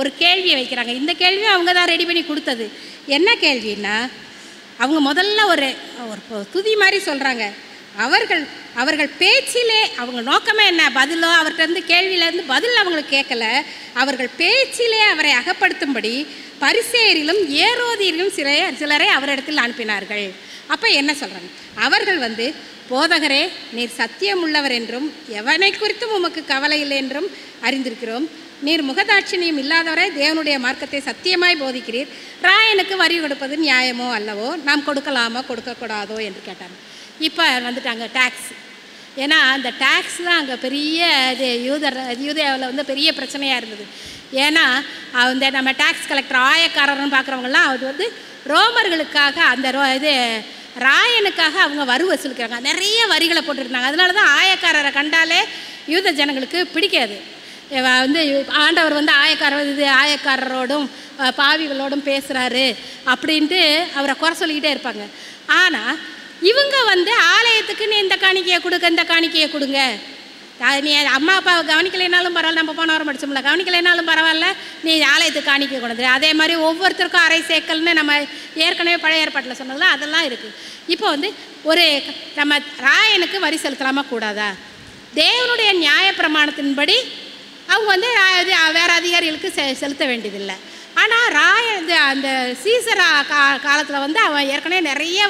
ஒரு கேள்வியை வைக்கிறாங்க. இந்த கேள்வியை அவங்க தான் ரெடி பண்ணி கொடுத்தது. என்ன கேள்வின்னா, அவங்க முதல்ல ஒரு துதி மாதிரி சொல்கிறாங்க. அவர்கள் பேச்சிலே அவங்க நோக்கமே என்ன, பதிலோ அவர்கிட்ட இருந்து கேள்வியிலேருந்து பதில் அவங்களுக்கு கேட்கல. அவர்கள் பேச்சிலே அவரை அகப்படுத்தும்படி பரிசேயரிலும் ஏரோதியிலும் சிலரை அவரிடத்தில் அனுப்பினார்கள். அப்போ என்ன சொல்கிறாங்க, அவர்கள் வந்து போதகரே, நீர் சத்தியம் உள்ளவர் என்றும் எவனை குறித்தும் உமக்கு கவலை இல்லை என்றும் அறிந்திருக்கிறோம். நீர் முகதாட்சிணியம் இல்லாதவரை தேவனுடைய மார்க்கத்தை சத்தியமாய் போதிக்கிறீர். ராயனுக்கு வரி கொடுப்பது நியாயமோ அல்லவோ, நாம் கொடுக்கலாமோ கொடுக்கக்கூடாதோ என்று கேட்டாங்க. இப்போ வந்துட்டாங்க டேக்ஸ். ஏன்னா அந்த டேக்ஸ் தான் அங்கே பெரிய இது யூதேயாவில் வந்து பெரிய பிரச்சனையாக இருந்தது. ஏன்னா அந்த நம்ம டேக்ஸ் கலெக்டர் ஆயக்காரர்னு பார்க்குறவங்கலாம் அது வந்து ரோமர்களுக்காக அந்த இது ராயனுக்காக அவங்க வரி வசூலிக்கிறாங்க. நிறைய வரிகளை போட்டுருந்தாங்க. அதனால தான் ஆயக்காரரை கண்டாலே யூத ஜனங்களுக்கு பிடிக்காது. வந்து ஆண்டவர் வந்து ஆயக்காரரோடும் பாவிகளோடும் பேசுகிறாரு அப்படின்ட்டு அவரை குறை சொல்லிக்கிட்டே இருப்பாங்க. ஆனால் இவங்க வந்து ஆலயத்துக்கு நீ இந்த காணிக்கையை கொடுங்க, இந்த காணிக்கையை கொடுங்க, நீ அம்மா அப்பாவை கவனிக்கலைனாலும் பரவாயில்ல, நம்ம போன வாரம் படிச்சோம்ல, கவனிக்கலைனாலும் பரவாயில்ல, நீ ஆலயத்துக்கு காணிக்கை கொடுங்க. அதே மாதிரி ஒவ்வொருத்தருக்கும் அரை சேக்கல்னு நம்ம ஏற்கனவே பழைய ஏற்பாட்டில் சொன்னதில்ல, அதெல்லாம் இருக்குது. இப்போ வந்து ஒரு நம்ம ராயனுக்கு வரி செலுத்தலாமா கூடாதா? தேவனுடைய நியாய பிரமாணத்தின்படி அவங்க வந்து வேறு அதிகாரிகளுக்கு செலுத்த வேண்டியதில்லை. ஆனால் அந்த சீசர் காலத்தில் வந்து அவன் ஏற்கனவே நிறைய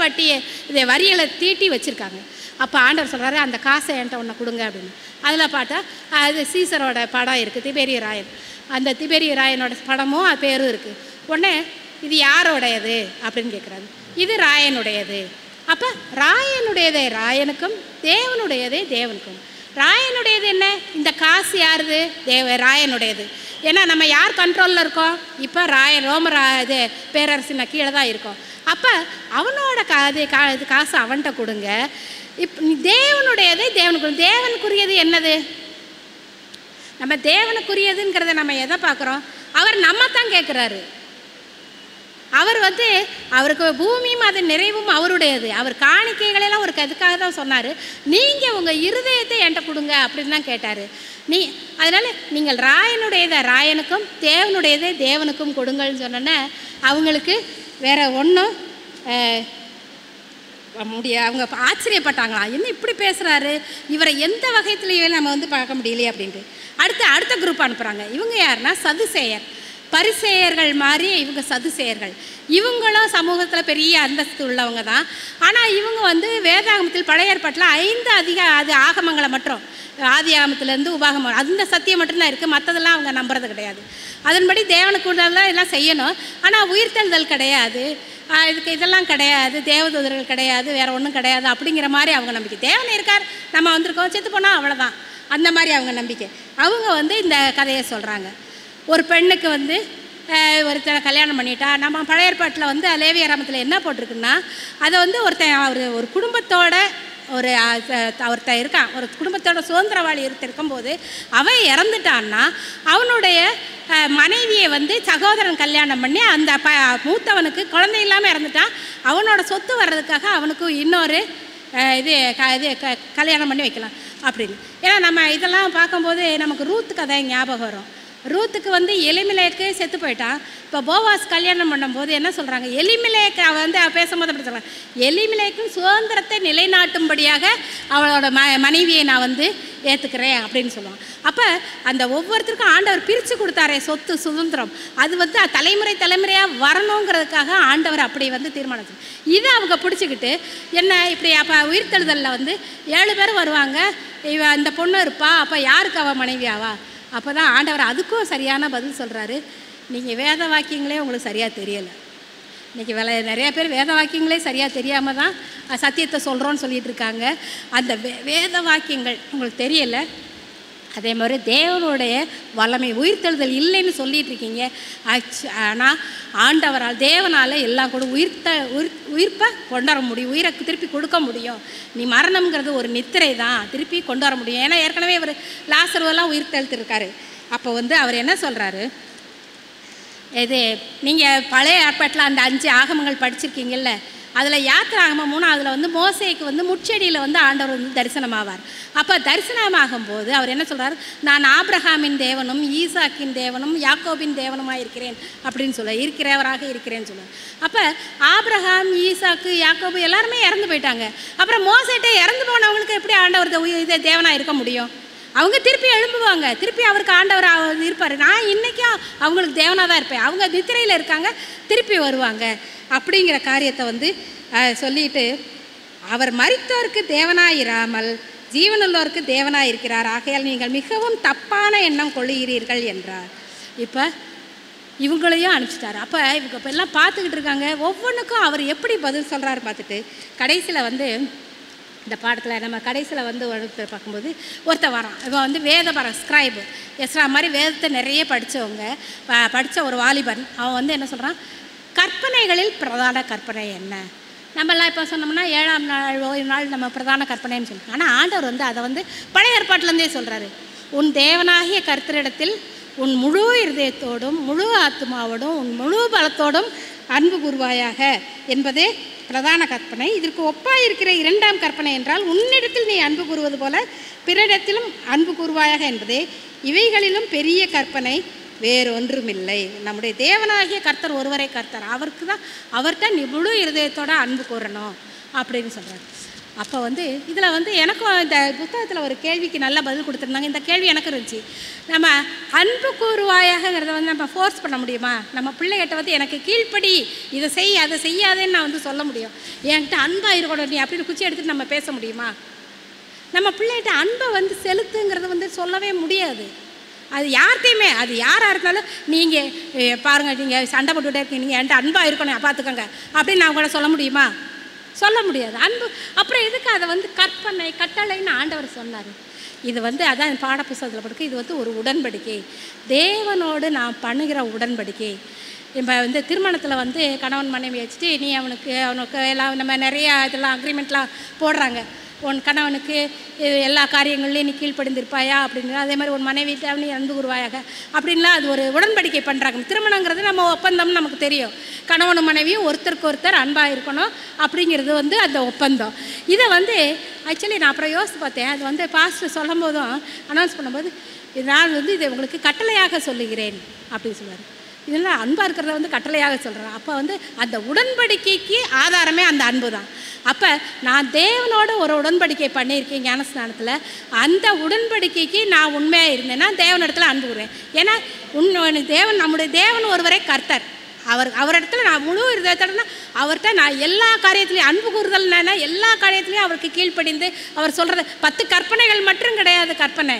வரிகளை தீட்டி வச்சுருக்காங்க. அப்போ ஆண்டவர் சொல்கிறாரு, அந்த காசை என்கிட்ட ஒன்று கொடுங்க அப்படின்னு. அதில் பார்த்தா அது சீசரோட படம் இருக்குது, திபேரிய ராயன். அந்த திபேரிய ராயனோட படமும் பேரும் இருக்குது. உடனே இது யாரோடையது அப்படின்னு கேட்குறாரு. இது ராயனுடையது. அப்போ ராயனுடையதே ராயனுக்கும், தேவனுடையதே தேவனுக்கும். ராயனுடையது என்ன, இந்த காசு யாருது? ராயனுடையது. ஏன்னா நம்ம யார் கண்ட்ரோலில் இருக்கோம்? இப்போ ரோம இது பேரரசின் கீழே தான் இருக்கோம். அப்போ அவனோட காசு அவன்கிட்ட கொடுங்க. தேவனுடையதை தேவனுக்கு. தேவனுக்குரியது என்னது? நம்ம தேவனுக்குரியதுங்கிறத நம்ம எதை பார்க்குறோம்? அவர் நம்ம தான் கேட்குறாரு. அவர் வந்து அவருக்கு பூமியும் அது நிறைவும் அவருடையது. அவர் காணிக்கைகளெல்லாம் ஒரு அதுக்காக தான் சொன்னார், நீங்கள் உங்கள் இருதயத்தை என்கிட்ட கொடுங்க அப்படின்னு தான் கேட்டார். அதனால் நீங்கள் ராயனுடையதை ராயனுக்கும், தேவனுடையதை தேவனுக்கும் கொடுங்கள்னு சொன்னோன்னே அவங்களுக்கு வேற ஒன்றும் அவங்க ஆச்சரியப்பட்டாங்களாம். என்ன இப்படி பேசுகிறாரு, இவரை எந்த வகைத்துலேயே நம்ம வந்து பார்க்க முடியலையே அப்படின்ட்டு. அடுத்த குரூப் அனுப்புகிறாங்க. இவங்க யாருன்னா சதுசேயர். பரிசேயர்கள் மாதிரி இவங்க சதுசேயர்கள். இவங்களும் சமூகத்தில் பெரிய அந்தஸ்து உள்ளவங்க தான். ஆனால் இவங்க வந்து வேதாகமத்தில் பழைய ஏற்பாட்டில் 5 ஆகமங்களை மட்டும், ஆதி ஆகமத்திலேருந்து உபாகமம் அந்த சத்தியம் மட்டும்தான் இருக்குது. மற்றதெல்லாம் அவங்க நம்புறது கிடையாது. அதன்படி தேவனுக்கு உள்ளதெல்லாம் எல்லாம் செய்யணும். ஆனால் உயிர்த்தெழுதல் கிடையாது, இதுக்கு இதெல்லாம் கிடையாது, தேவதூதர்கள் கிடையாது, வேறு ஒன்றும் கிடையாது அப்படிங்கிற மாதிரி அவங்க நம்பிக்கை. தேவன் இருக்கார், நம்ம வந்திருக்கோம், செத்து போனால் அவ்வளோதான், அந்த மாதிரி அவங்க நம்பிக்கை. அவங்க வந்து இந்த கதையை சொல்கிறாங்க. ஒரு பெண்ணுக்கு வந்து ஒருத்தனை கல்யாணம் பண்ணிட்டா, நம்ம பழைய ஏற்பாட்டில் வந்து லேவியராமத்தில் என்ன போட்டிருக்குன்னா, அதை வந்து ஒரு குடும்பத்தோட ஒருத்தன் இருக்கான், ஒரு குடும்பத்தோட சுதந்திரவாளி இருக்கும்போது அவன் இறந்துட்டான்னா அவனுடைய மனைவியை வந்து சகோதரன் கல்யாணம் பண்ணி அந்த மூத்தவனுக்கு குழந்தை இல்லாமல் இறந்துட்டான், அவனோட சொத்து வர்றதுக்காக அவனுக்கு இன்னொரு கல்யாணம் பண்ணி வைக்கலாம் அப்படின்னு. ஏன்னா நம்ம இதெல்லாம் பார்க்கும்போது நமக்கு ரூத் கதை ஞாபகம் வரும். ரூத்துக்கு வந்து எலிமெலேக்கு செத்து போயிட்டான். இப்போ போவாஸ் கல்யாணம் பண்ணும்போது என்ன சொல்கிறாங்க, எலிமெலேக்கு வந்து பேசும்போது அப்படி சொல்கிறாங்க, எலிமெலேக்கும் சுதந்திரத்தை நிலைநாட்டும்படியாக அவளோட மனைவியை நான் வந்து ஏற்றுக்கிறேன் அப்படின்னு சொல்லுவான். அப்போ அந்த ஒவ்வொருத்தருக்கும் ஆண்டவர் பிரித்து கொடுத்தாரே சொத்து சுதந்திரம், அது வந்து தலைமுறையாக வரணுங்கிறதுக்காக ஆண்டவர் அப்படி வந்து தீர்மானிச்சு. இதை அவங்க பிடிச்சிக்கிட்டு என்ன இப்படி அப்போ உயிர்த்தெழுதலில் வந்து 7 பேர் வருவாங்க, இந்த பொண்ணு இருப்பா, அப்போ யாருக்கு அவள் மனைவியாவா? அப்போ தான் ஆண்டவர் அதுக்கும் சரியான பதில் சொல்கிறாரு. நீங்கள் வேத வாக்கியங்களே உங்களுக்கு சரியாக தெரியலை. இன்றைக்கி நிறைய பேர் வேத வாக்கியங்களே சரியாக தெரியாமல் தான் சத்தியத்தை சொல்கிறோன்னு சொல்லிகிட்டு இருக்காங்க. அந்த வேத வாக்கியங்கள் உங்களுக்கு தெரியலை. அதே மாதிரி தேவனுடைய வல்லமை உயிர்த்தெழுதல் இல்லைன்னு சொல்லிகிட்டு இருக்கீங்க. ஆனால் ஆண்டவரால் தேவனால் எல்லாம் கூட உயிர்ப்பை கொண்டு வர முடியும், உயிரை திருப்பி கொடுக்க முடியும். நீ மரணம்ங்கிறது ஒரு நித்திரை தான், திருப்பி கொண்டு வர முடியும். ஏன்னா ஏற்கனவே அவர் லாசருவெல்லாம் உயிர்த்தெழுத்திருக்காரு. அப்போ வந்து அவர் என்ன சொல்கிறாரு, இது நீங்கள் பழைய ஏற்பாட்டில் அந்த 5 ஆகமங்கள் படிச்சிருக்கீங்கல்ல, அதில் யாத்திராகமம் 3ஆவதுல வந்து மோசேக்கு வந்து முட்செடியில் வந்து ஆண்டவர் வந்து தரிசனமாவார். அப்போ தரிசனமாகும்போது அவர் என்ன சொல்கிறார், நான் ஆபிரகாமின் தேவனும் ஈசாக்கின் தேவனும் யாக்கோபின் தேவனுமாக இருக்கிறேன் அப்படின்னு இருக்கிறவராக இருக்கிறேன்னு சொல்லுவார். அப்போ ஆபிரகாம், ஈசாக்கு, யாக்கோபு எல்லாருமே இறந்து போயிட்டாங்க. அப்புறம் மோசேட்டே இறந்து போனவங்களுக்கு எப்படி ஆண்டவர் இதை தேவனாக இருக்க முடியும்? அவங்க திருப்பி எழும்புவாங்க, திருப்பி அவருக்கு ஆண்டவர் இருப்பார். நான் இன்றைக்கும் அவங்களுக்கு தேவனாக தான் இருப்பேன். அவங்க நித்திரையில் இருக்காங்க, திருப்பி வருவாங்க அப்படிங்கிற காரியத்தை வந்து சொல்லிட்டு, அவர் மரித்தோருக்கு தேவனாயிராமல் ஜீவனுள்ளோருக்கு தேவனாக இருக்கிறார், ஆகையால் நீங்கள் மிகவும் தப்பான எண்ணம் கொள்ளுகிறீர்கள் என்றார். இப்போ இவங்களையும் அனுப்பிச்சிட்டாரு. அப்போ இவங்க இப்போ எல்லாம் பார்த்துக்கிட்டு இருக்காங்க. ஒவ்வொன்றுக்கும் அவர் எப்படி பதில் சொல்கிறாரு பார்த்துட்டு கடைசியில் வந்து இந்த பாடத்தில் நம்ம கடைசியில் வந்து ஒருத்தர் பார்க்கும்போது ஒருத்தர் வரான். இவன் வந்து வேத ஸ்கிரைபு எஸ்ரா மாதிரி வேதத்தை நிறைய படித்த ஒரு வாலிபன். அவன் வந்து என்ன சொல்கிறான், கற்பனைகளில் பிரதான கற்பனை என்ன? நம்மளாம் இப்போ சொன்னோம்னா 7ஆம் நாள் ஓய்வு நாள் நம்ம பிரதான கற்பனைன்னு சொல்லுவோம். ஆனால் ஆண்டவர் வந்து அதை வந்து பழைய ஏற்பாட்டிலேருந்தே சொல்கிறாரு. உன் தேவனாகிய கர்த்தரிடத்தில் உன் முழு இருதயத்தோடும் முழு ஆத்மாவோடும் உன் முழு பலத்தோடும் அன்பு கூர்வாயாக என்பதே பிரதான கற்பனை. இதற்கு ஒப்பாக இருக்கிற 2ஆம் கற்பனை என்றால், உன்னிடத்தில் நீ அன்பு கூறுவது போல பிறரிடத்திலும் அன்பு கூர்வாயாக என்பதே. இவைகளிலும் பெரிய கற்பனை வேறொன்றுமில்லை. நம்முடைய தேவனாகிய கர்த்தர் ஒருவரே கர்த்தர், அவர்கிட்ட நீ முழு இருதயத்தோட அன்பு கூறணும் அப்படின்னு சொல்கிறார். அப்போ வந்து இதில் வந்து எனக்கும் இந்த புத்தகத்தில் ஒரு கேள்விக்கு நல்ல பதில் கொடுத்துருந்தாங்க. இந்த கேள்வி எனக்கு இருந்துச்சு. நம்ம அன்பு கூறுவாயாகங்கிறத வந்து நம்ம ஃபோர்ஸ் பண்ண முடியுமா? நம்ம பிள்ளைகிட்ட வந்து எனக்கு கீழ்ப்படி, இதை செய் அதை செய்யாதேன்னு நான் வந்து சொல்ல முடியும். என்கிட்ட அன்பாக இருக்கணும் நீ அப்படின்னு குச்சி எடுத்துகிட்டு நம்ம பேச முடியுமா? நம்ம பிள்ளைகிட்ட அன்பை வந்து செலுத்துங்கிறது வந்து சொல்லவே முடியாது. அது யார்கிட்டையுமே, அது யாராக இருந்தாலும் நீங்கள் பாருங்கள், நீங்கள் சண்டை போட்டுகிட்டே இருக்கீங்க, நீங்கள் என்கிட்ட அன்பாக இருக்கணும் பார்த்துக்கோங்க அப்படின்னு நான் கூட சொல்ல முடியுமா? சொல்ல முடியாது. அன்பு அப்புறம் எதுக்கு அதை வந்து கற்பனை கட்டளைன்னு ஆண்டவர் சொன்னார். இது வந்து அதான் பாடப்புத்தகத்தில் படுக்க, இது வந்து ஒரு உடன்படிக்கை, தேவனோடு நான் பண்ணுகிற உடன்படிக்கை. இப்போ வந்து திருமணத்தில் வந்து கணவன் மனைவி வச்சுட்டு நீ அவனுக்கு எல்லாம் நம்ம நிறையா இதெல்லாம் அக்ரிமெண்ட்லாம் போடுறாங்க. உன் கணவனுக்கு எல்லா காரியங்கள்லையும் நீ கீழ்ப்படிந்திருப்பாயா அப்படின்னு, அதே மாதிரி உன் மனைவிட்ட நீ அன்பு கூர்வாயாக அப்படின்லாம் அது ஒரு உடன்படிக்கை பண்ணுறாங்க. திருமணங்கிறது நம்ம ஒப்பந்தம்னு நமக்கு தெரியும். கணவனும் மனைவியும் ஒருத்தருக்கு ஒருத்தர் அன்பாக இருக்கணும் அப்படிங்கிறது வந்து அந்த ஒப்பந்தம். இதை வந்து ஆக்சுவலி நான் அப்புறம் யோசித்து பார்த்தேன். அது வந்து பாஸ்டர் சொல்லும் போதும் அனௌன்ஸ் பண்ணும்போது, நான் வந்து இதை உங்களுக்கு கட்டளையாக சொல்லுகிறேன் அப்படின்னு சொல்லுவார். இதெல்லாம் அன்பாக இருக்கிறத வந்து கட்டளையாக சொல்கிறேன். அப்போ வந்து அந்த உடன்படிக்கைக்கு ஆதாரமே அந்த அன்பு தான். அப்போ நான் தேவனோட ஒரு உடன்படிக்கை பண்ணியிருக்கேன் ஞானஸ்நானத்தில். அந்த உடன்படிக்கைக்கு நான் உண்மையாக இருந்தேன்னா தேவனிடத்தில் அன்பு கூறுவேன். ஏன்னா தேவன் நம்முடைய தேவன் ஒருவரே கர்த்தர். அவரிடத்துல நான் முழு இருதயத்தோடனா அவர்கிட்ட நான் எல்லா காரியத்துலேயும் அன்பு கூறுதல்னா எல்லா காரியத்துலேயும் அவருக்கு கீழ்ப்படிந்து அவர் சொல்கிறது 10 கற்பனைகள் மட்டும் கிடையாது. கற்பனை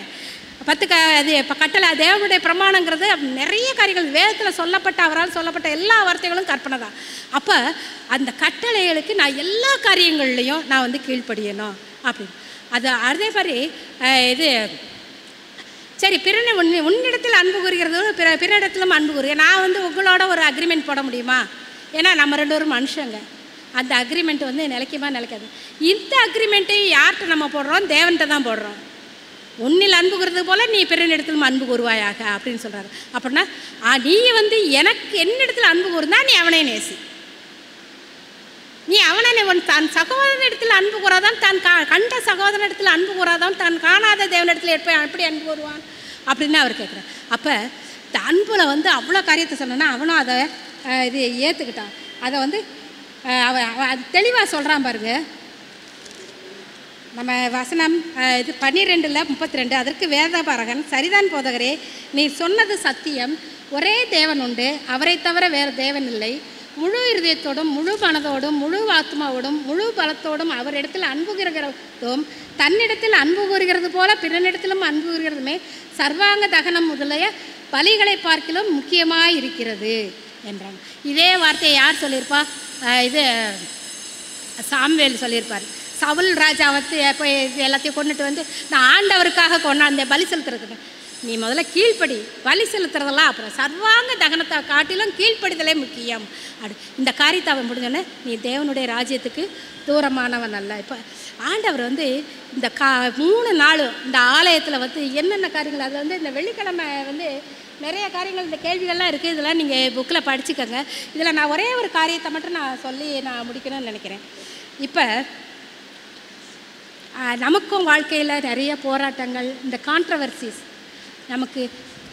10 அது இப்போ கட்டளை தேவனுடைய பிரமாணங்கிறது நிறைய காரியங்கள் வேதத்தில் சொல்லப்பட்ட அவரால் சொல்லப்பட்ட எல்லா வார்த்தைகளும் கற்பனை தான். அப்போ அந்த கட்டளைகளுக்கு நான் எல்லா காரியங்கள்லையும் நான் வந்து கீழ்ப்படியணும் அப்படின்னு. அது அதே மாதிரி இது சரி உன்னிடத்தில் அன்பு கூறுகிறது பிறனிடத்திலும் அன்பு கூறுகிறேன். நான் வந்து உங்களோட ஒரு அக்ரிமெண்ட் போட முடியுமா? ஏன்னா நம்ம 2 பேரும் மனுஷங்க. அந்த அக்ரிமெண்ட் வந்து நிலைக்குமா நிலைக்காது. இந்த அக்ரிமெண்ட்டை யார்கிட்ட நம்ம போடுறோம்? தேவன்கிட்ட தான் போடுறோம். உன்னில் அன்பு கூறுறது போல் நீ பிறனிடத்திலும் அன்பு கூறுவாயாக அப்படின்னு சொல்கிறாரு. அப்படின்னா நீ வந்து என்னிடத்தில் அன்பு கூறுந்தா நீ அவனை நேசி. நீ அவனை தன் சகோதரனிடத்தில் அன்பு கூறாதான் தான் கண்ட சகோதரனிடத்தில் அன்பு கூறாதான் தான் காணாத தேவனிடத்தில் எப்படி அன்பு கூறுவான் அப்படின்னு அவர் கேட்குறார். அப்போ இந்த அன்பில் வந்து அவ்வளோ காரியத்தை சொன்னோன்னா அவனும் அதை இது ஏற்றுக்கிட்டான். அதை வந்து அது தெளிவாக சொல்கிறான் பாருங்க. நம்ம வசனம் இது 12:32 அதற்கு வேதபாரகன் சரிதான் போதகரே, நீ சொன்னது சத்தியம். ஒரே தேவன் உண்டு, அவரை தவிர வேறு தேவன் இல்லை. முழு இருதயத்தோடும் முழு மனதோடும் முழு ஆத்மாவோடும் முழு பலத்தோடும் அவரிடத்தில் அன்பு கூறுகிறதும் தன்னிடத்தில் அன்பு கூறுகிறது போல பிறனிடத்திலும் அன்பு கூறுகிறதுமே சர்வாங்க தகனம் முதலிய பலிகளை பார்க்கிலும் முக்கியமாக இருக்கிறது என்றாங்க. இதே வார்த்தையை யார் சொல்லியிருப்பா? இது சாமுவேல் சொல்லியிருப்பார். சவுல் ராஜா வந்து இப்போ எல்லாத்தையும் கொண்டுட்டு வந்து நான் ஆண்டவருக்காக கொண்டாந்தேன் பலி செலுத்துறதுக்கு. நீ முதல்ல கீழ்ப்படி, பலி செலுத்துறதெல்லாம் அப்புறம், சர்வாங்க தகனத்தை காட்டிலும் கீழ்ப்படிதலே முக்கியம். இந்த காரியத்தை அவன் முடிஞ்சோடனே நீ தேவனுடைய ராஜ்யத்துக்கு தூரமானவன் அல்ல. இப்போ ஆண்டவர் வந்து இந்த 3 நாள் இந்த ஆலயத்தில் வந்து என்னென்ன காரியங்கள், அது வந்து இந்த வெள்ளிக்கிழமை வந்து நிறைய காரியங்கள் இந்த கேள்விகள்லாம் இருக்குது. இதெல்லாம் நீங்கள் புக்கில் படிச்சுக்கோங்க. இதில் நான் ஒரே ஒரு காரியத்தை மட்டும் நான் சொல்லி நான் முடிக்கணும்னு நினைக்கிறேன். இப்போ நமக்கும் வாழ்க்கையில் நிறைய போராட்டங்கள், இந்த கான்ட்ரவர்சிஸ்,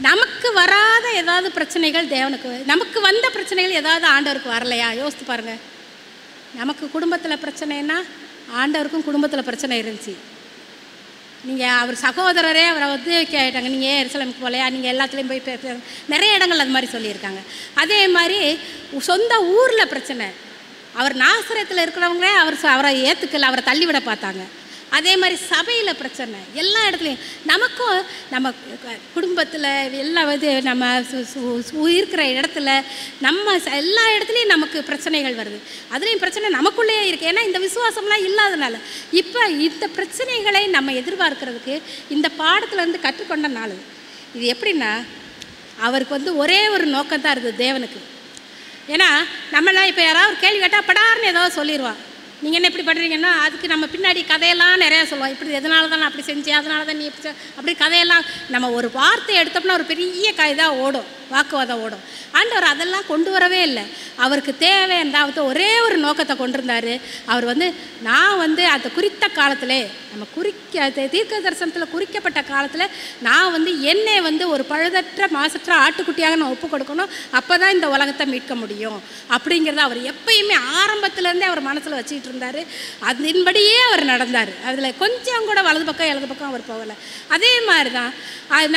நமக்கு வராத ஏதாவது பிரச்சனைகள் தேவனுக்கு, நமக்கு வந்த பிரச்சனைகள் ஏதாவது ஆண்டவருக்கு வரலையா? யோசித்து பாருங்கள். நமக்கு குடும்பத்தில் பிரச்சனைன்னா ஆண்டவருக்கும் குடும்பத்தில் பிரச்சனை இருந்துச்சு. நீங்கள் அவர் சகோதரரே அவரை வந்து கேட்டாங்க, நீங்கள் எருசலேமுக்கு போகலையா, நீங்கள் எல்லாத்துலேயும் போய் நிறைய இடங்கள் அது மாதிரி சொல்லியிருக்காங்க. அதே மாதிரி சொந்த ஊரில் பிரச்சனை, அவர் நாசரத்தில் இருக்கிறவங்களே அவரை ஏற்றுக்கல, அவரை தள்ளிவிட பார்த்தாங்க. அதே மாதிரி சபையில் பிரச்சனை, எல்லா இடத்துலையும் நமக்கும் நம்ம குடும்பத்தில் எல்லா இது நம்ம இருக்கிற இடத்துல நம்ம எல்லா இடத்துலையும் நமக்கு பிரச்சனைகள் வருது. அதுலேயும் பிரச்சனை நமக்குள்ளேயே இருக்குது. ஏன்னா இந்த விசுவாசம்லாம் இல்லாதனால. இப்போ இந்த பிரச்சனைகளை நம்ம எதிர்பார்க்கறதுக்கு இந்த பாடத்துலேருந்து கற்றுக்கொண்ட நாள் இது. எப்படின்னா அவருக்கு வந்து ஒரே ஒரு நோக்கம் தான் இருக்குது தேவனுக்கு. ஏன்னா நம்மளாம் இப்போ யாராவது ஒரு கேள்வி கேட்டால் படார்னு ஏதாவது சொல்லிடுவான். நீங்கள் என்ன இப்படி பண்ணுறீங்கன்னா அதுக்கு நம்ம பின்னாடி கதையெல்லாம் நிறையா சொல்லுவோம். இப்படி எதனால தான் நான் அப்படி செஞ்சேன், அதனால தான் நீ இப்படி அப்படி கதையெல்லாம் நம்ம ஒரு வார்த்தை எடுத்தோம்னா ஒரு பெரிய இதாக ஓடும், வாக்குவாதம் ஓடும். ஆண்டவர் அதெல்லாம் கொண்டு வரவே இல்லை. அவருக்கு தேவை என்றாவது ஒரே ஒரு நோக்கத்தை கொண்டிருந்தார். அவர் வந்து நான் வந்து அந்த குறித்த காலத்தில் நம்ம தீர்க்க தரிசனத்தில் குறிக்கப்பட்ட காலத்தில் நான் வந்து என்னை வந்து ஒரு பழுதற்ற மாசற்ற ஆட்டுக்குட்டியாக நான் ஒப்பு கொடுக்கணும். அப்போ தான் இந்த உலகத்தை மீட்க முடியும் அப்படிங்கிறத அவர் எப்பயுமே ஆரம்பத்துலேருந்தே அவர் மனசில் வச்சுக்கிட்டு இருந்தார். அதன்படியே அவர் நடந்தார். அதில் கொஞ்சம் கூட வலது பக்கம் இடது பக்கம் அவர் போகலை. அதே மாதிரி தான்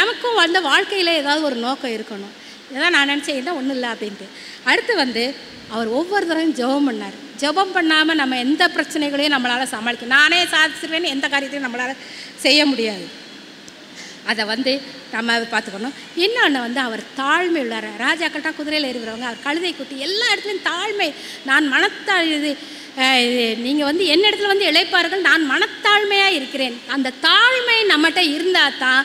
நமக்கும் வந்து வாழ்க்கையில் ஏதாவது ஒரு நோக்கம் இருக்கணும். இதான் நான் நினச்சேன், தான் ஒன்றும் இல்லை அப்படின்ட்டு. அடுத்து வந்து அவர் ஒவ்வொரு தடவையும் ஜெபம் பண்ணார். ஜெபம் பண்ணாமல் நம்ம எந்த பிரச்சனைகளையும் நம்மளால் சமாளிக்க, நானே சாதிச்சிருவேன்னு எந்த காரியத்தையும் நம்மளால் செய்ய முடியாது. அதை வந்து நம்ம பார்த்துக்கணும். இன்னொன்று வந்து அவர் தாழ்மை உள்ளார். ராஜாக்கள்கிட்ட குதிரையில் ஏறுகிறவங்க, அவர் கழுதை குட்டி, எல்லா இடத்துலையும் தாழ்மை. நான் இது நீங்கள் வந்து என்ன இடத்துல வந்து இளைப்பார்கள், நான் மனத்தாழ்மையாக இருக்கிறேன். அந்த தாழ்மை நம்மகிட்ட இருந்தால் தான்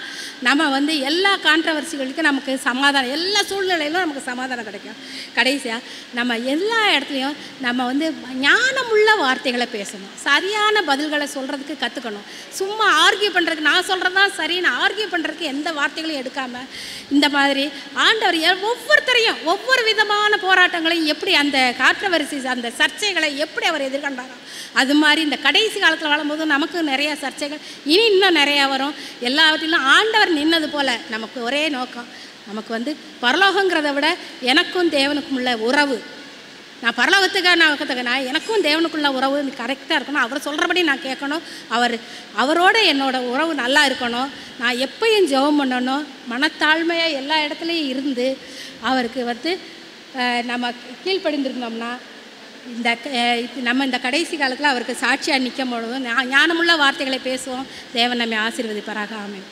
நம்ம வந்து எல்லா கான்ட்ரவர்சிகளுக்கும் நமக்கு சமாதானம், எல்லா சூழ்நிலையிலும் நமக்கு சமாதானம் கிடைக்கும். கடைசியாக நம்ம எல்லா இடத்துலையும் நம்ம வந்து ஞானமுள்ள வார்த்தைகளை பேசணும், சரியான பதில்களை சொல்கிறதுக்கு கற்றுக்கணும். சும்மா ஆர்கியூ பண்ணுறதுக்கு, நான் சொல்கிறது தான் சரின்னு ஆர்கியூ பண்ணுறதுக்கு எந்த வார்த்தைகளையும் எடுக்காமல், இந்த மாதிரி ஆண்டவர் ஒவ்வொருத்தரையும் ஒவ்வொரு விதமான போராட்டங்களையும் எப்படி அந்த கான்ட்ரவர்சிஸ், அந்த சர்ச்சைகளை எப்படி அவர் எதிர்கொண்டாரோ அது மாதிரி இந்த கடைசி காலத்தில் வாழும்போது நமக்கு நிறையா சர்ச்சைகள் இன்னும் நிறையா வரும். எல்லாவற்றிலும் ஆண்டவர் நின்னது போல் நமக்கு ஒரே நோக்கம், நமக்கு வந்து பரலோகங்கிறத விட எனக்கும் தேவனுக்கும் உள்ள உறவு, நான் பரலோகத்துக்காக நான் எனக்கும் தேவனுக்குள்ள உறவு கரெக்டாக இருக்கணும். அவர் சொல்கிறபடி நான் கேட்கணும். அவரோட என்னோடய உறவு நல்லா இருக்கணும். நான் எப்பயும் ஜெபம் பண்ணணும். மனத்தாழ்மையாக எல்லா இடத்துலையும் இருந்து அவருக்கு வந்து நம்ம கீழ்ப்படிந்திருந்தோம்னா நம்ம இந்த கடைசி காலத்தில் அவருக்கு சாட்சியாக நிற்கும் பொழுதும் ஞானமுள்ள வார்த்தைகளை பேசுவோம். தேவன் நம்மை ஆசீர்வதிப்பாராக. ஆமென்.